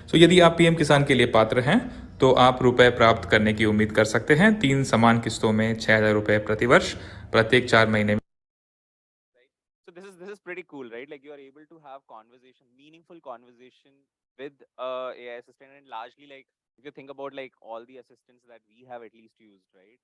So यदि आप PM किसान के लिए पात्र हैं तो आप रुपए प्राप्त करने की उम्मीद कर सकते हैं 3 समान किस्तों में 6,000 रुपए प्रति वर्ष प्रत्येक 4 महीने में. So this is pretty cool, right? Like you are able to have conversation, meaningful conversation with AI assistant, and largely like if you think about like all the assistants that we have at least used, right?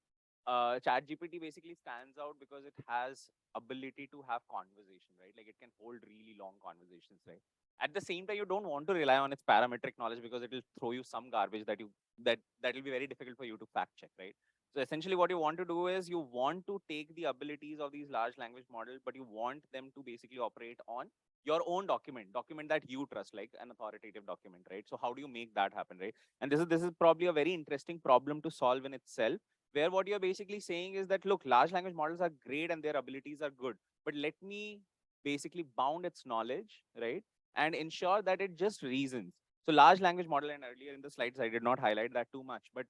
ChatGPT basically stands out because it has ability to have conversation, right? Like it can hold really long conversations, right? At the same time, you don't want to rely on its parametric knowledge because it will throw you some garbage that will be very difficult for you to fact check, right? So essentially what you want to do is you want to take the abilities of these large language models, but you want them to basically operate on your own document that you trust, like an authoritative document, right? So how do you make that happen, right? And this is probably a very interesting problem to solve in itself, where what you're basically saying is that, look, large language models are great and their abilities are good, but let me basically bound its knowledge, right? And ensure that it just reasons. So large language model, and earlier in the slides, I did not highlight that too much, but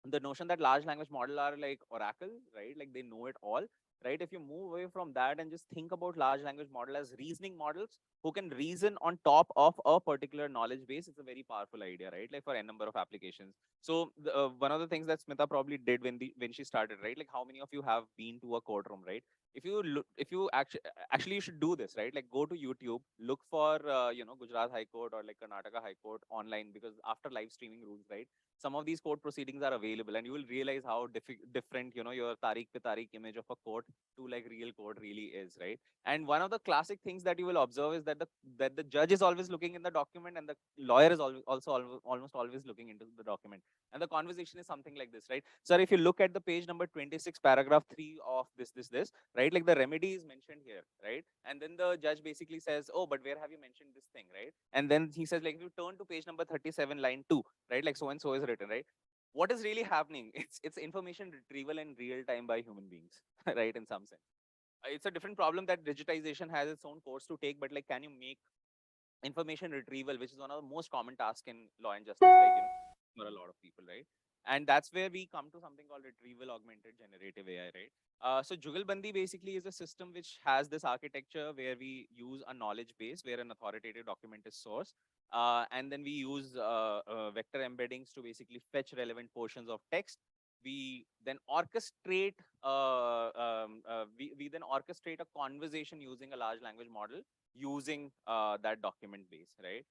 the notion that large language model are like oracle, right? Like they know it all, right? If you move away from that and just think about large language model as reasoning models who can reason on top of a particular knowledge base, it's a very powerful idea, right? Like for a number of applications. So one of the things that Smita probably did when she started, right? Like how many of you have been to a courtroom, right? If you look, if you actually you should do this, right? Like go to YouTube, look for Gujarat High Court or like Karnataka High Court online, because after live streaming rules, right, some of these court proceedings are available, and you will realize how different your tariq pe tariq image of a court to like real court really is, right? And one of the classic things that you will observe is that the judge is always looking in the document, and the lawyer is almost always looking into the document, and the conversation is something like this, right? So if you look at the page number 26, paragraph 3 of this, right, like the remedy is mentioned here, right? And then the judge basically says, oh, but where have you mentioned this thing, right? And then he says, like, if you turn to page number 37, line 2, right, like so and so is written, right? What is really happening? It's information retrieval in real time by human beings, right? In some sense, it's a different problem that digitization has its own course to take, but like, can you make information retrieval, which is one of the most common tasks in law and justice, like for a lot of people, right? And that's where we come to something called retrieval augmented generative AI, right? So Jugalbandi basically is a system which has this architecture where we use a knowledge base where an authoritative document is sourced, and then we use vector embeddings to basically fetch relevant portions of text. We then orchestrate we then orchestrate a conversation using a large language model using that document base, right?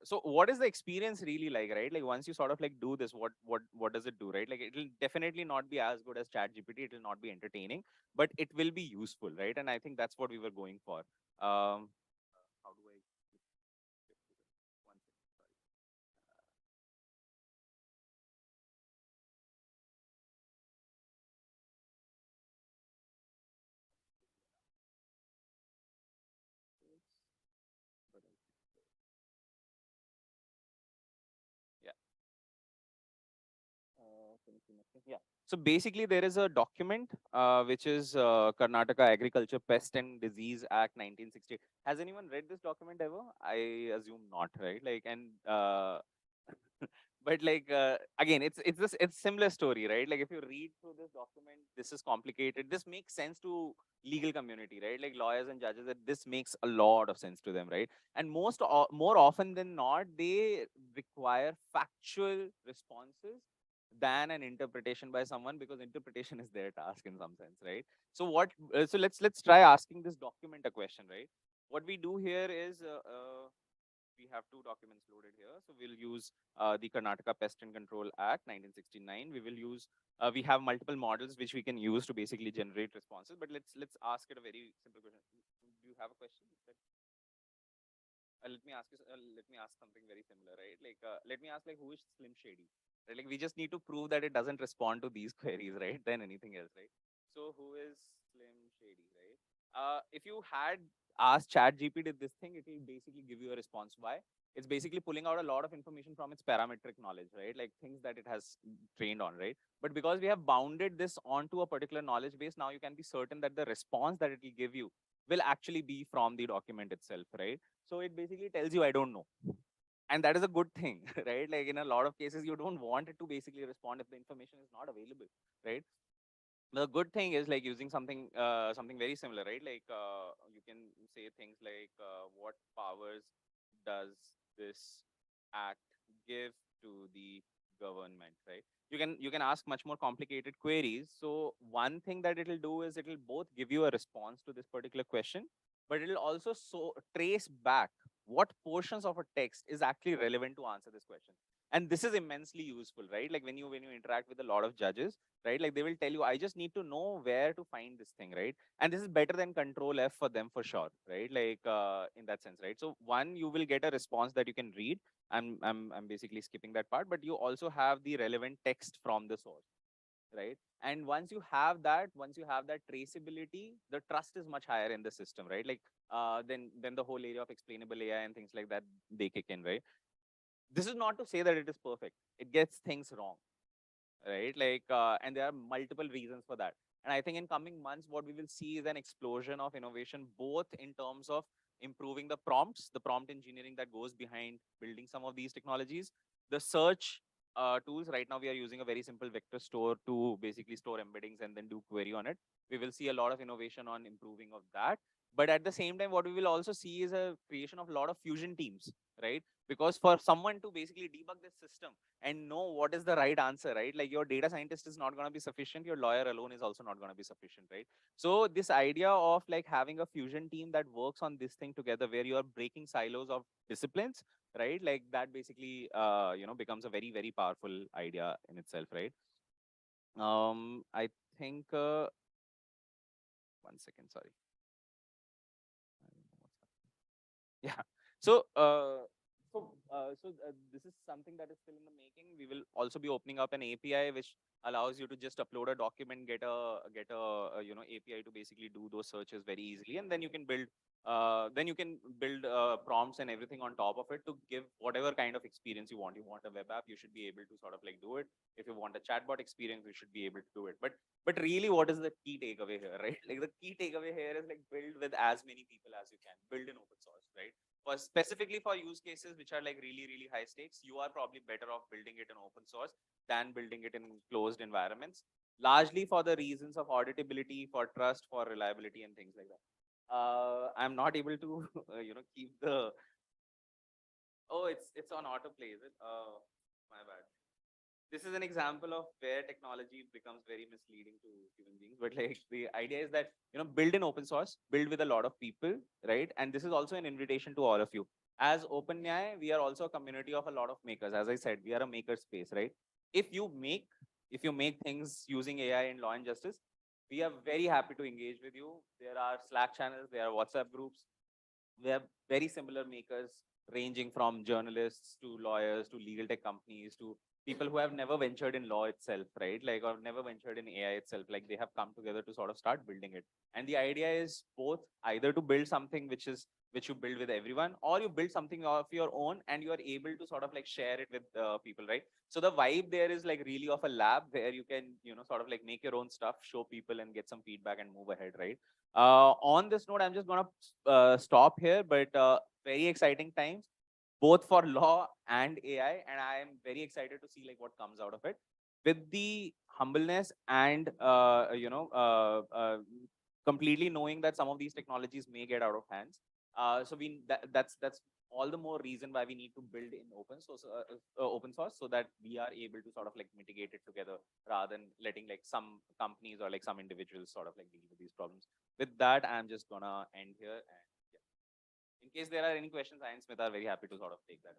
So what is the experience really like, right? Like once you sort of like do this, what does it do, right? Like it will definitely not be as good as ChatGPT. It will not be entertaining, but it will be useful, right? And I think that's what we were going for. How do I? One second, sorry. Yeah. So basically, there is a document which is Karnataka Agriculture Pest and Disease Act 1960. Has anyone read this document ever? I assume not, right? Like, and but like again, it's similar story, right? Like if you read through this document, this is complicated. This makes sense to legal community, right? Like lawyers and judges, that this makes a lot of sense to them, right? And more often than not, they require factual responses than an interpretation by someone, because interpretation is their task in some sense, right? So what? So let's try asking this document a question, right? What we do here is we have two documents loaded here. So we'll use the Karnataka Pest and Control Act 1969. We will use we have multiple models which we can use to basically generate responses. But let's ask it a very simple question. Do you have a question? Let me ask you. Let me ask something very similar, right? Like, let me ask, like, who is Slim Shady? Right? Like, we just need to prove that it doesn't respond to these queries, right? Than anything else, right? So, who is Slim Shady, right? If you had asked ChatGPT this thing, it will basically give you a response. Why? It's basically pulling out a lot of information from its parametric knowledge, right? Like things that it has trained on, right? But because we have bounded this onto a particular knowledge base, now you can be certain that the response that it will give you will actually be from the document itself, right? So it basically tells you, I don't know. And that is a good thing, right? Like in a lot of cases, you don't want it to basically respond if the information is not available, right? The good thing is like using something very similar, right? Like you can say things like, what powers does this act give to the government, right? You can ask much more complicated queries. So one thing that it'll do is it'll both give you a response to this particular question, but it'll also trace back what portions of a text is actually relevant to answer this question. And this is immensely useful, right? Like when you interact with a lot of judges, right? Like they will tell you, I just need to know where to find this thing, right? And this is better than Control F for them for sure, right? Like in that sense, right? So one, you will get a response that you can read. I'm basically skipping that part, but you also have the relevant text from the source, right? And once you have that traceability, the trust is much higher in the system, right? Like then the whole area of explainable AI and things like that, they kick in, right? This is not to say that it is perfect. It gets things wrong, right? Like, and there are multiple reasons for that. And I think in coming months, what we will see is an explosion of innovation, both in terms of improving the prompts, the prompt engineering that goes behind building some of these technologies, the search tools. Right now, we are using a very simple vector store to basically store embeddings and then do query on it. We will see a lot of innovation on improving of that. But at the same time, what we will also see is a creation of a lot of fusion teams, right? Because for someone to basically debug this system and know what is the right answer, right? Like your data scientist is not going to be sufficient. Your lawyer alone is also not going to be sufficient, right? So this idea of like having a fusion team that works on this thing together, where you are breaking silos of disciplines, right? Like that basically, becomes a very, very powerful idea in itself, right? I think, one second, sorry. Yeah. So, this is something that is still in the making. We will also be opening up an API which allows you to just upload a document, get a API to basically do those searches very easily, and then you can build prompts and everything on top of it to give whatever kind of experience you want. You want a web app, you should be able to sort of like do it. If you want a chatbot experience, you should be able to do it. But really, what is the key takeaway here, right? Like the key takeaway here is like build with as many people as you can. Build in open source, right? For specifically for use cases which are like really, really high stakes, you are probably better off building it in open source than building it in closed environments, largely for the reasons of auditability, for trust, for reliability, and things like that. I'm not able to, keep the. Oh, it's on autoplay, is it? My bad. This is an example of where technology becomes very misleading to human beings. But like the idea is that, build in open source, build with a lot of people, right? And this is also an invitation to all of you. As OpenNyAI, we are also a community of a lot of makers. As I said, we are a maker space, right? If you make things using AI in law and justice, we are very happy to engage with you. There are Slack channels, there are WhatsApp groups. We have very similar makers ranging from journalists to lawyers to legal tech companies to people who have never ventured in law itself, right? Like, or never ventured in AI itself. Like they have come together to sort of start building it. And the idea is both either to build something which is which you build with everyone, or you build something of your own and you are able to sort of like share it with people, right? So the vibe there is like really of a lab where you can, sort of like make your own stuff, show people and get some feedback and move ahead, right? On this note, I'm just gonna stop here, but very exciting times, both for law and AI, and I am very excited to see like what comes out of it, with the humbleness and completely knowing that some of these technologies may get out of hands. So that's all the more reason why we need to build in open source, so that we are able to sort of like mitigate it together, rather than letting like some companies or like some individuals sort of like deal with these problems. With that, I'm just gonna end here, and in case there are any questions, I and Smith are very happy to sort of take that.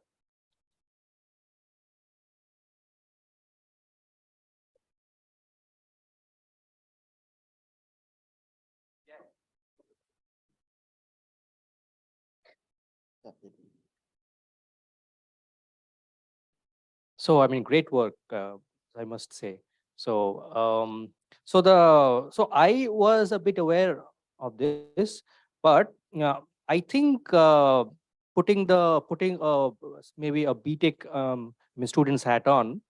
Yeah. So, I mean, great work, I must say. So, so I was a bit aware of this, but I think putting maybe a BTech student's hat on,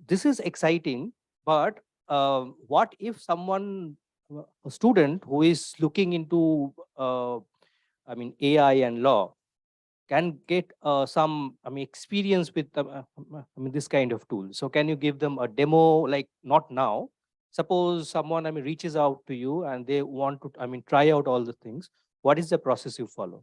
this is exciting. But what if someone, a student who is looking into, I mean, AI and law, can get some, I mean, experience with I mean, this kind of tool. So can you give them a demo, like not now? Suppose someone, I mean, reaches out to you and they want to, I mean, try out all the things. What is the process you follow?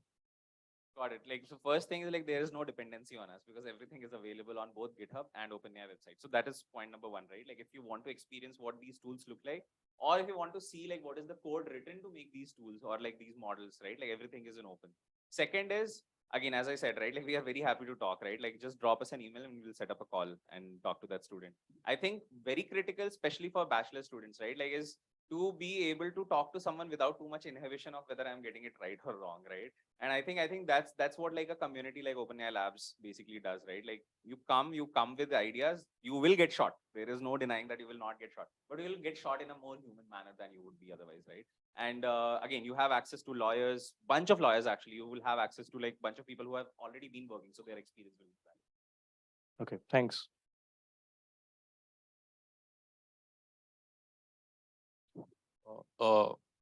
Got it. Like, so first thing is like there is no dependency on us, because everything is available on both GitHub and OpenAI website. So that is point number one, right? Like if you want to experience what these tools look like, or if you want to see like what is the code written to make these tools or like these models, right? Like everything is in open. Second is, again, as I said, right? Like we are very happy to talk, right? Like just drop us an email and we'll set up a call and talk to that student. I think very critical, especially for bachelor students, right? Like is to be able to talk to someone without too much inhibition of whether I'm getting it right or wrong, right? And I think that's what like a community like OpenAI Labs basically does, right? Like you come with ideas, you will get shot. There is no denying that you will not get shot, but you will get shot in a more human manner than you would be otherwise, right? And again, you have access to lawyers, bunch of lawyers actually. You will have access to like bunch of people who have already been working, so their experience will be valid. Okay, thanks.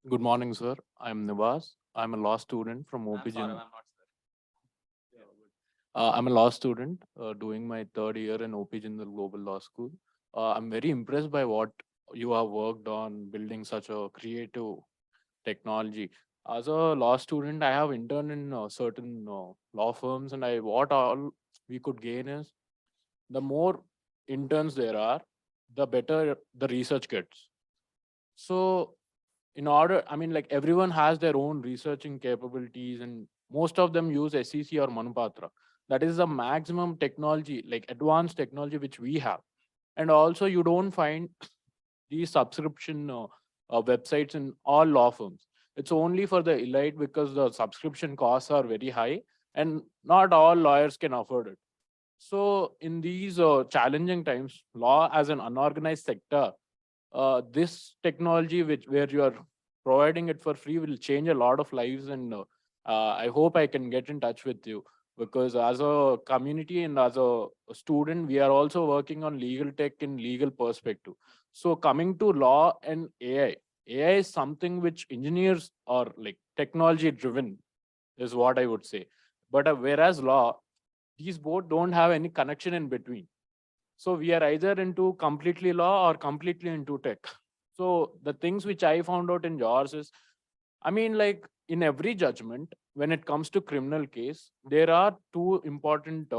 Good morning, sir. I'm Nivas. I'm a law student from I'm OPG. sorry, I'm not sure. I'm a law student doing my third year in OPG in the Global Law School. I'm very impressed by what you have worked on building such a creative technology. As a law student, I have interned in certain law firms, and what all we could gain is the more interns there are, the better the research gets. So in order, I mean, like everyone has their own researching capabilities, and most of them use SEC or Manupatra. That is the maximum technology, like advanced technology, which we have. And also, you don't find these subscription websites in all law firms. It's only for the elite because the subscription costs are very high, and not all lawyers can afford it. So, in these challenging times, law as an unorganized sector, this technology which where you are providing it for free will change a lot of lives, and I hope I can get in touch with you, because as a community and as a student we are also working on legal tech in legal perspective. So coming to law and AI is something which engineers are like technology driven, is what I would say. But whereas law, these both don't have any connection in between. So we are either into completely law or completely into tech. So the things which I found out in yours is, I mean, like in every judgment, when it comes to criminal case, there are two important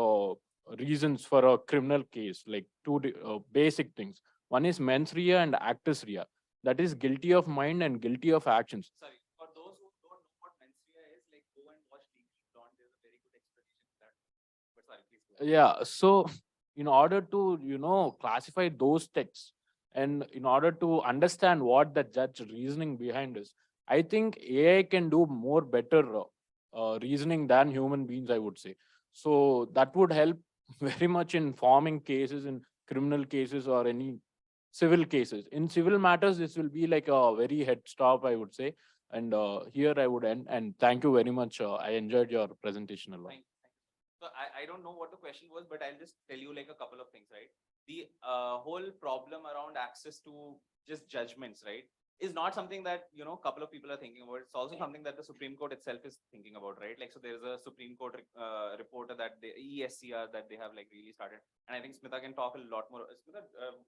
reasons for a criminal case, like two basic things. One is mens rea and actus rea. That is guilty of mind and guilty of actions. Sorry, for those who don't know what menstruation is, like go and watch Legally Blonde. There's a very good explanation for that. But sorry, please go ahead. Yeah, so in order to classify those texts, and in order to understand what the judge reasoning behind is, I think AI can do more better reasoning than human beings, I would say. So that would help very much in forming cases in criminal cases or any civil cases. In civil matters, this will be like a very head stop, I would say. And here I would end. And thank you very much. I enjoyed your presentation a lot. Thank you. So I don't know what the question was, but I'll just tell you like a couple of things, right? The whole problem around access to just judgments, right, is not something that, you know, a couple of people are thinking about. It's also something that the Supreme Court itself is thinking about, right? Like, so there's a Supreme Court reporter that the ESCR that they have like really started. And I think Smita can talk a lot more. Smita,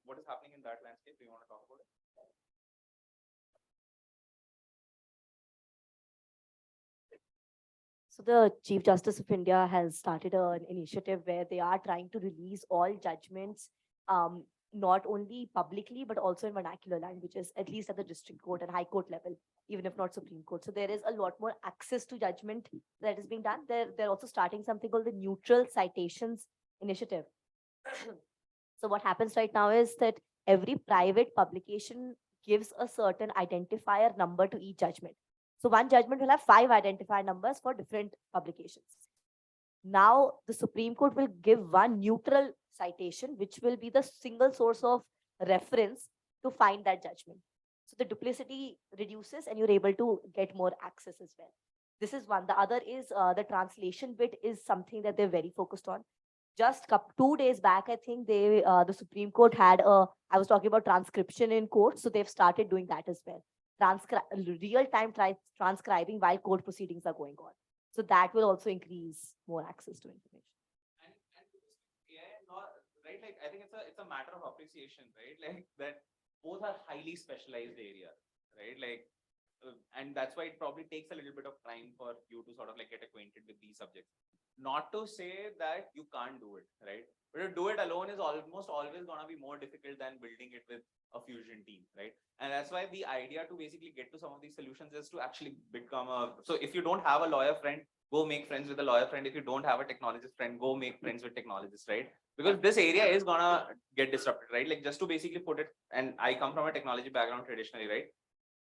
what is happening in that landscape? Do you want to talk about it? So the Chief Justice of India has started an initiative where they are trying to release all judgments, not only publicly, but also in vernacular languages, at least at the district court and high court level, even if not Supreme Court. So there is a lot more access to judgment that is being done. They're also starting something called the Neutral Citations Initiative. So what happens right now is that every private publication gives a certain identifier number to each judgment. So one judgment will have 5 identifier numbers for different publications. Now the Supreme Court will give one neutral citation, which will be the single source of reference to find that judgment. So the duplicity reduces and you're able to get more access as well. This is one. The other is the translation bit is something that they're very focused on. Just 2 days back, I think the Supreme Court had I was talking about transcription in court. So they've started doing that as well. Real-time transcribing while court proceedings are going on. So that will also increase more access to information. And AI and law, right? Like, I think it's a matter of appreciation, right? Like that both are highly specialized areas, right? Like, and that's why it probably takes a little bit of time for you to sort of like get acquainted with these subjects. Not to say that you can't do it, right? But to do it alone is almost always going to be more difficult than building it with a fusion team, right? And that's why the idea to basically get to some of these solutions is to actually become so if you don't have a lawyer friend, go make friends with a lawyer friend. If you don't have a technologist friend, go make friends with technologists, right? Because this area is going to get disrupted, right? Like, just to basically put it, and I come from a technology background traditionally, right?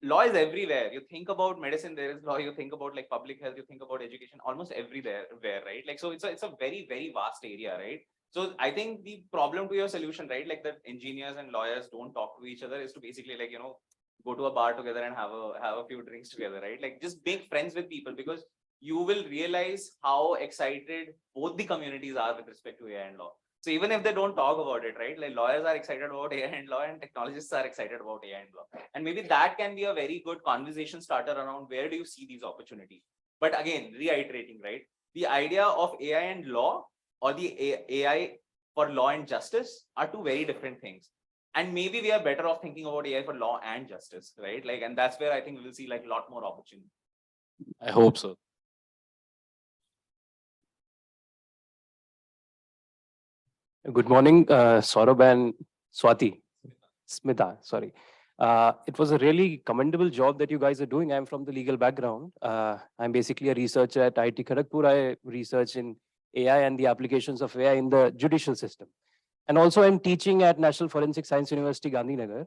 Law is everywhere. You think about medicine, there is law. You think about like public health, you think about education, almost everywhere, right? Like, so it's a very, very vast area, right? So I think the problem to your solution, right, like that engineers and lawyers don't talk to each other, is to basically, like, you know, go to a bar together and have a few drinks together, right? Like, just make friends with people, because you will realize how excited both the communities are with respect to AI and law. So even if they don't talk about it, right, like lawyers are excited about AI and law, and technologists are excited about AI and law. And maybe that can be a very good conversation starter around where do you see these opportunities. But again, reiterating, right, the idea of AI and law, or the AI for law and justice, are two very different things. And maybe we are better off thinking about AI for law and justice, right? Like, and that's where I think we will see like a lot more opportunity. I hope so. Good morning, Saurabh and Swati. Smita, sorry. It was a really commendable job that you guys are doing. I'm from the legal background. I'm basically a researcher at IIT Kharagpur. I research in AI and the applications of AI in the judicial system. And also I'm teaching at National Forensic Science University, Gandhinagar.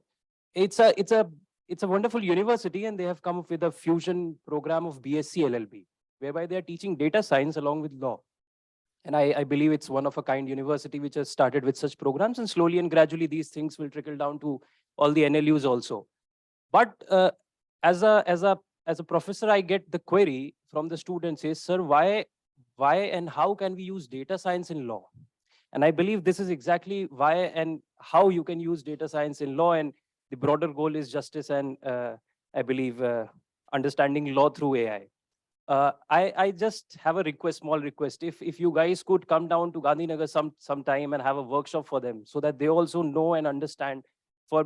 It's a wonderful university, and they have come up with a fusion program of BSc LLB, whereby they are teaching data science along with law. And I believe it's one of a kind university which has started with such programs, and slowly and gradually these things will trickle down to all the NLUs also. But as a professor, I get the query from the students is, sir, why and how can we use data science in law? And I believe this is exactly why and how you can use data science in law, and the broader goal is justice and I believe understanding law through AI. I just have a request, small request. If you guys could come down to Gandhinagar sometime and have a workshop for them, so that they also know and understand,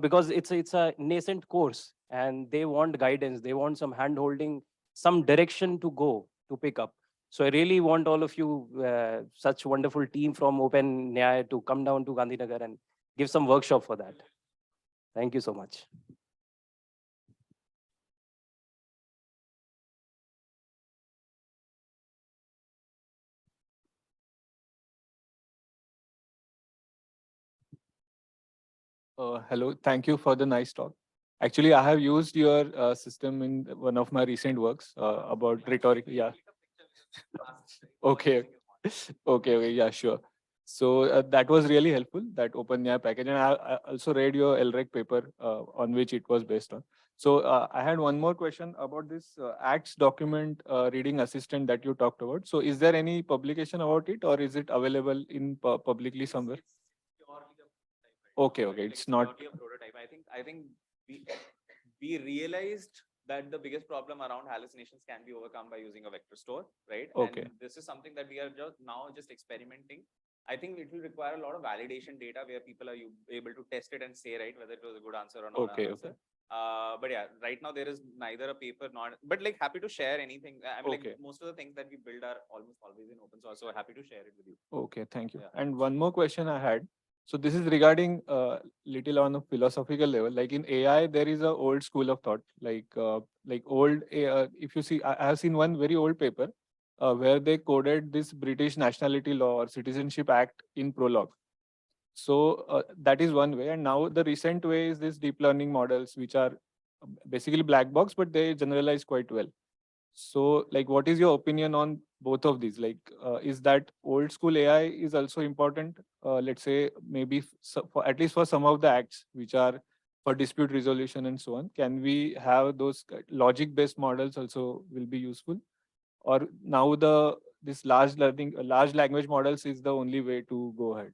because it's a nascent course and they want guidance, they want some hand holding, some direction to go to pick up. So I really want all of you, such wonderful team from OpenNyAI, to come down to Gandhinagar and give some workshop for that. Thank you so much. Hello, thank you for the nice talk. Actually, I have used your system in one of my recent works about rhetoric. Yeah. Okay. Okay, yeah, sure. So that was really helpful, that OpenNyAI package. And I also read your LREC paper on which it was based on. So I had one more question about this Acts document reading assistant that you talked about. So is there any publication about it, or is it available in publicly somewhere? Purely a prototype, right? Okay, okay, Like, it's it's not. purely a prototype. I think we realized that the biggest problem around hallucinations can be overcome by using a vector store, right? Okay. And this is something that we are just experimenting. I think it will require a lot of validation data where people are able to test it and say, right, whether it was a good answer or not Okay, an answer. okay. But yeah, right now there is neither a paper but like happy to share anything. I mean, Okay. like most of the things that we build are almost always in open source, so happy to share it with you. Okay, thank you. Yeah. And one more question I had. So this is regarding little on a philosophical level. Like in AI, there is a old school of thought. Like old. If you see, I have seen one very old paper where they coded this British Nationality Law or Citizenship Act in Prolog. So that is one way. And now the recent way is this deep learning models, which are basically black box, but they generalize quite well. So, like, what is your opinion on both of these? Like, is that old school AI is also important? Let's say maybe for at least for some of the acts which are for dispute resolution and so on, can we have those logic-based models also will be useful? Or now this large language models is the only way to go ahead?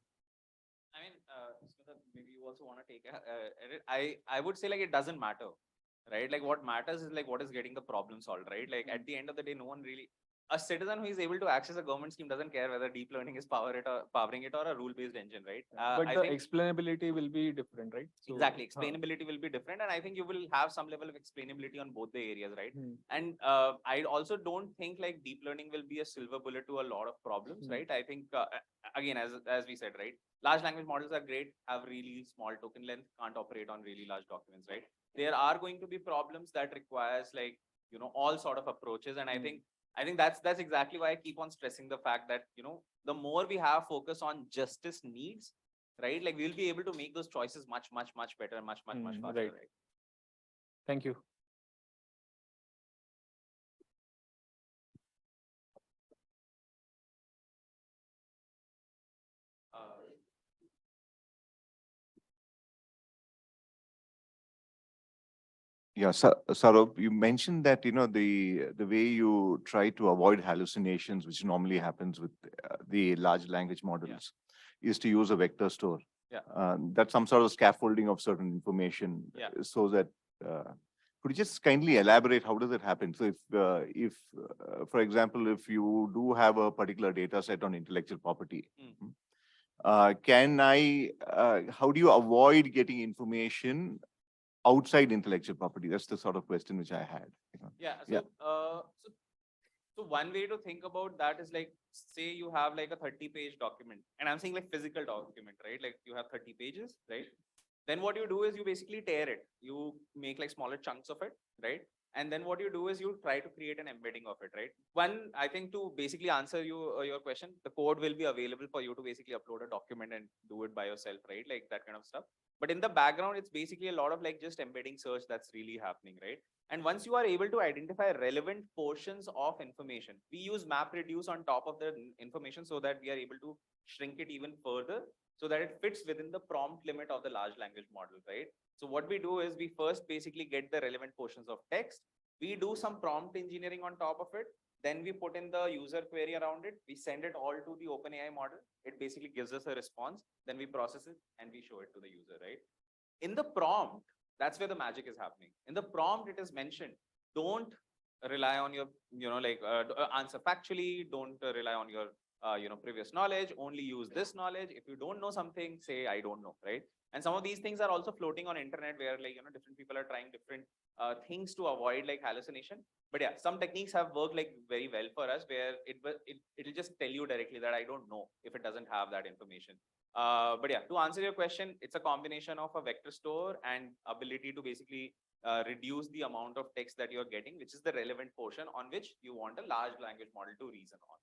I mean, Smita, maybe you also want to take edit. I would say like it doesn't matter, right? Like what matters is like what is getting the problem solved, right? Like at the end of the day, no one really, a citizen who is able to access a government scheme doesn't care whether deep learning is powering it or a rule-based engine, right? But I the think explainability will be different, right? So, exactly explainability will be different, and I think you will have some level of explainability on both the areas, right? And I also don't think like deep learning will be a silver bullet to a lot of problems, right? I think again, as we said, right, large language models are great, have really small token length, can't operate on really large documents, right? There are going to be problems that requires like all sort of approaches, and I think that's exactly why I keep on stressing the fact that the more we have focus on justice needs, right, like we'll be able to make those choices much better, much faster, right. right? Thank you. Yeah, Saurabh, you mentioned that the way you try to avoid hallucinations, which normally happens with the large language models, is to use a vector store. Yeah. That's some sort of scaffolding of certain information, so that. Could you just kindly elaborate how does it happen? So if for example, if you do have a particular data set on intellectual property, how do you avoid getting information outside intellectual property? That's the sort of question which I had. Yeah. So one way to think about that is like, say you have like a 30-page document, and I'm saying like physical document, right? Like you have 30 pages, right? Then what you do is you basically tear it. You make like smaller chunks of it, right? And then what you do is you try to create an embedding of it, right? One, I think to basically answer your question, the code will be available for you to basically upload a document and do it by yourself, right? Like that kind of stuff. But in the background, it's basically a lot of like just embedding search that's really happening, right? And once you are able to identify relevant portions of information, we use MapReduce on top of the information so that we are able to shrink it even further so that it fits within the prompt limit of the large language model, right? So what we do is we first basically get the relevant portions of text. We do some prompt engineering on top of it. Then we put in the user query around it. We send it all to the OpenAI model. It basically gives us a response. Then we process it and we show it to the user, right? In the prompt, that's where the magic is happening. In the prompt, it is mentioned, don't rely on your, answer factually. Don't rely on your, previous knowledge. Only use this knowledge. If you don't know something, say, I don't know, right? And some of these things are also floating on internet where like, different people are trying different things to avoid like hallucination. But yeah, some techniques have worked like very well for us where it'll just tell you directly that I don't know if it doesn't have that information. But yeah, to answer your question, it's a combination of a vector store and ability to basically reduce the amount of text that you're getting, which is the relevant portion on which you want a large language model to reason on.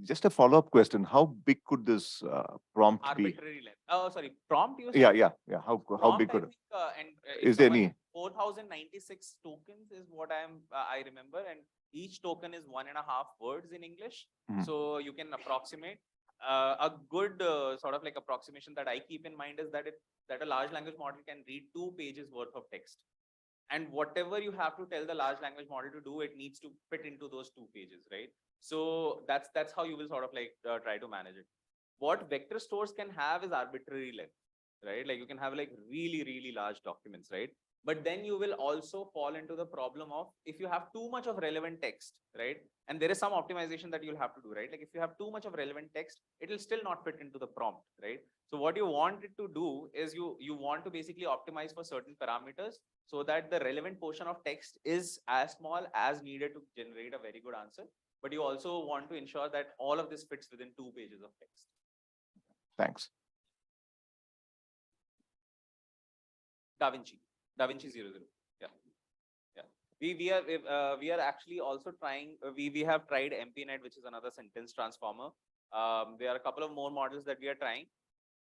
Just a follow-up question: how big could this prompt Arbitrary length. Oh, sorry, prompt. You be? said? Yeah. How big could it? Is there any? 4096 tokens is what I remember, and each token is 1.5 words in English. So you can approximate. A good sort of like approximation that I keep in mind is that a large language model can read 2 pages worth of text. And whatever you have to tell the large language model to do, it needs to fit into those 2 pages, right? So that's how you will sort of like try to manage it. What vector stores can have is arbitrary length, right? Like you can have like really, really large documents, right? But then you will also fall into the problem of if you have too much of relevant text, right? And there is some optimization that you'll have to do, right? Like if you have too much of relevant text, it will still not fit into the prompt, right? So what you want it to do is you want to basically optimize for certain parameters so that the relevant portion of text is as small as needed to generate a very good answer. But you also want to ensure that all of this fits within 2 pages of text. Thanks. DaVinci 00. Yeah. We are actually also trying. We have tried MPNet, which is another sentence transformer. There are a couple of more models that we are trying.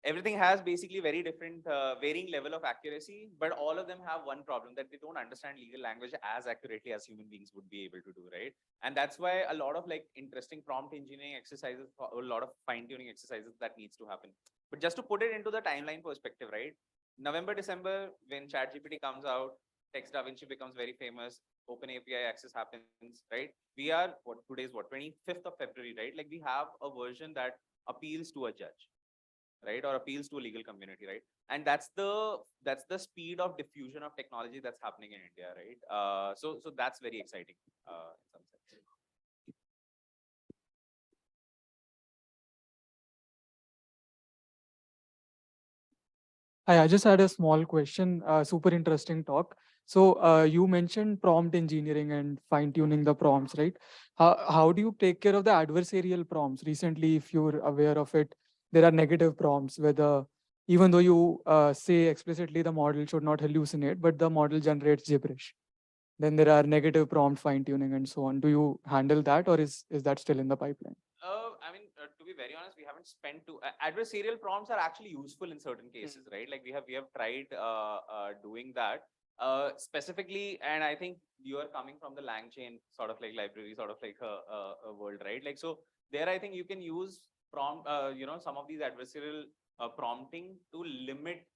Everything has basically very different, varying level of accuracy, but all of them have one problem, that they don't understand legal language as accurately as human beings would be able to do, right? And that's why a lot of like interesting prompt engineering exercises, a lot of fine tuning exercises that needs to happen. But just to put it into the timeline perspective, right? November, December, when ChatGPT comes out, Text DaVinci becomes very famous, OpenAPI access happens, right? We are, today's 25th of February, right? Like we have a version that appeals to a judge, right? Or appeals to a legal community, right? And that's the speed of diffusion of technology that's happening in India, right? So that's very exciting in some sense. Hi, I just had a small question, super interesting talk. So you mentioned prompt engineering and fine tuning the prompts, right? How do you take care of the adversarial prompts? Recently, if you're aware of it, there are negative prompts where even though you say explicitly the model should not hallucinate, but the model generates gibberish. Then there are negative prompt fine tuning and so on. Do you handle that, or is that still in the pipeline? I mean, to be very honest, we haven't spent to adversarial prompts are actually useful in certain cases, right? Like we have tried doing that specifically, and I think you are coming from the LangChain sort of like library, sort of like a world, right? Like so, there I think you can use prompt, some of these adversarial prompting to limit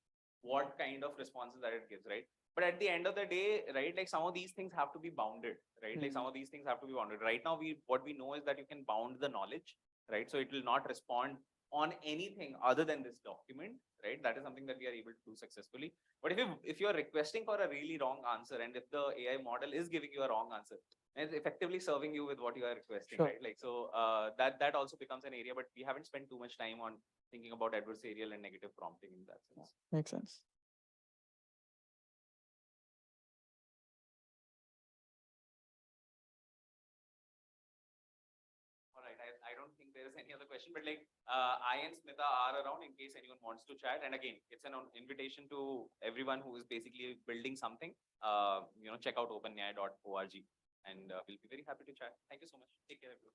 what kind of responses that it gives, right? But at the end of the day, right, like some of these things have to be bounded, right? Like some of these things have to be bounded. Right now, what we know is that you can bound the knowledge, right? So it will not respond on anything other than this document, right? That is something that we are able to do successfully. But if you're requesting for a really wrong answer, and if the AI model is giving you a wrong answer, it's effectively serving you with what you are requesting, Sure. right? Like so that also becomes an area, but we haven't spent too much time on thinking about adversarial and negative prompting in that sense. Makes sense. All right, I don't think there is any other question, but like I and Smita are around in case anyone wants to chat. And again, it's an invitation to everyone who is basically building something. Check out OpenNyAI.org, and we'll be very happy to chat. Thank you so much. Take care, everyone.